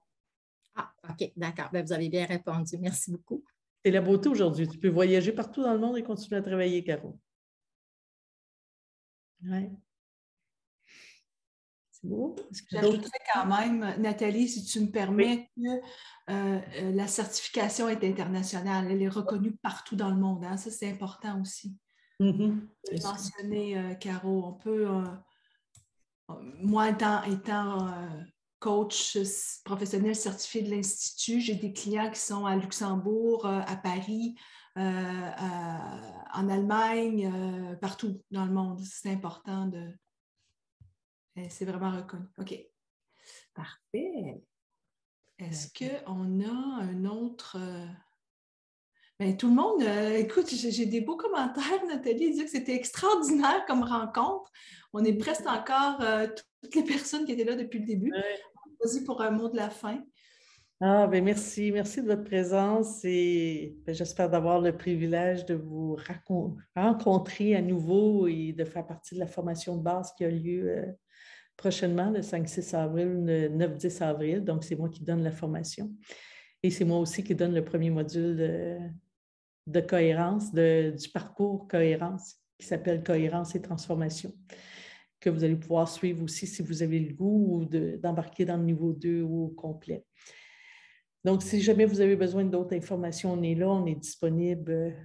Ah, OK, d'accord. Ben, vous avez bien répondu. Merci beaucoup. C'est la beauté aujourd'hui. Tu peux voyager partout dans le monde et continuer à travailler, Caro. Ouais. C'est beau. J'ajouterais quand même, Nathalie, si tu me permets, que la certification est internationale. Elle est reconnue partout dans le monde. Hein? Ça, c'est important aussi. Mm-hmm. Mentionner, Caro, on peut... moi, étant coach professionnel certifié de l'Institut, j'ai des clients qui sont à Luxembourg, à Paris, en Allemagne, partout dans le monde. C'est important de... C'est vraiment reconnu. OK. Parfait. Est-ce qu'on a un autre... Bien, tout le monde, écoute, j'ai des beaux commentaires. Nathalie dit que c'était extraordinaire comme rencontre. On est presque encore toutes les personnes qui étaient là depuis le début. Vas-y pour un mot de la fin. Ah, bien, merci. Merci de votre présence et j'espère d'avoir le privilège de vous rencontrer à nouveau et de faire partie de la formation de base qui a lieu prochainement, le 5-6 avril, le 9-10 avril. Donc, c'est moi qui donne la formation. Et c'est moi aussi qui donne le premier module de cohérence, du parcours cohérence, qui s'appelle Cohérence et transformation, que vous allez pouvoir suivre aussi si vous avez le goût d'embarquer dans le niveau 2 ou au complet. Donc, si jamais vous avez besoin d'autres informations, on est là, on est disponible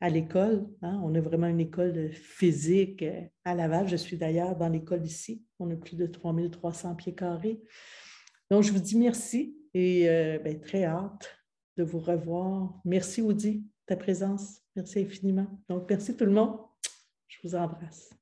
à l'école. Hein? On a vraiment une école physique à Laval. Je suis d'ailleurs dans l'école ici. On a plus de 3300 pieds carrés. Donc, je vous dis merci et très hâte de vous revoir. Merci, Audi, ta présence. Merci infiniment. Donc, merci tout le monde. Je vous embrasse.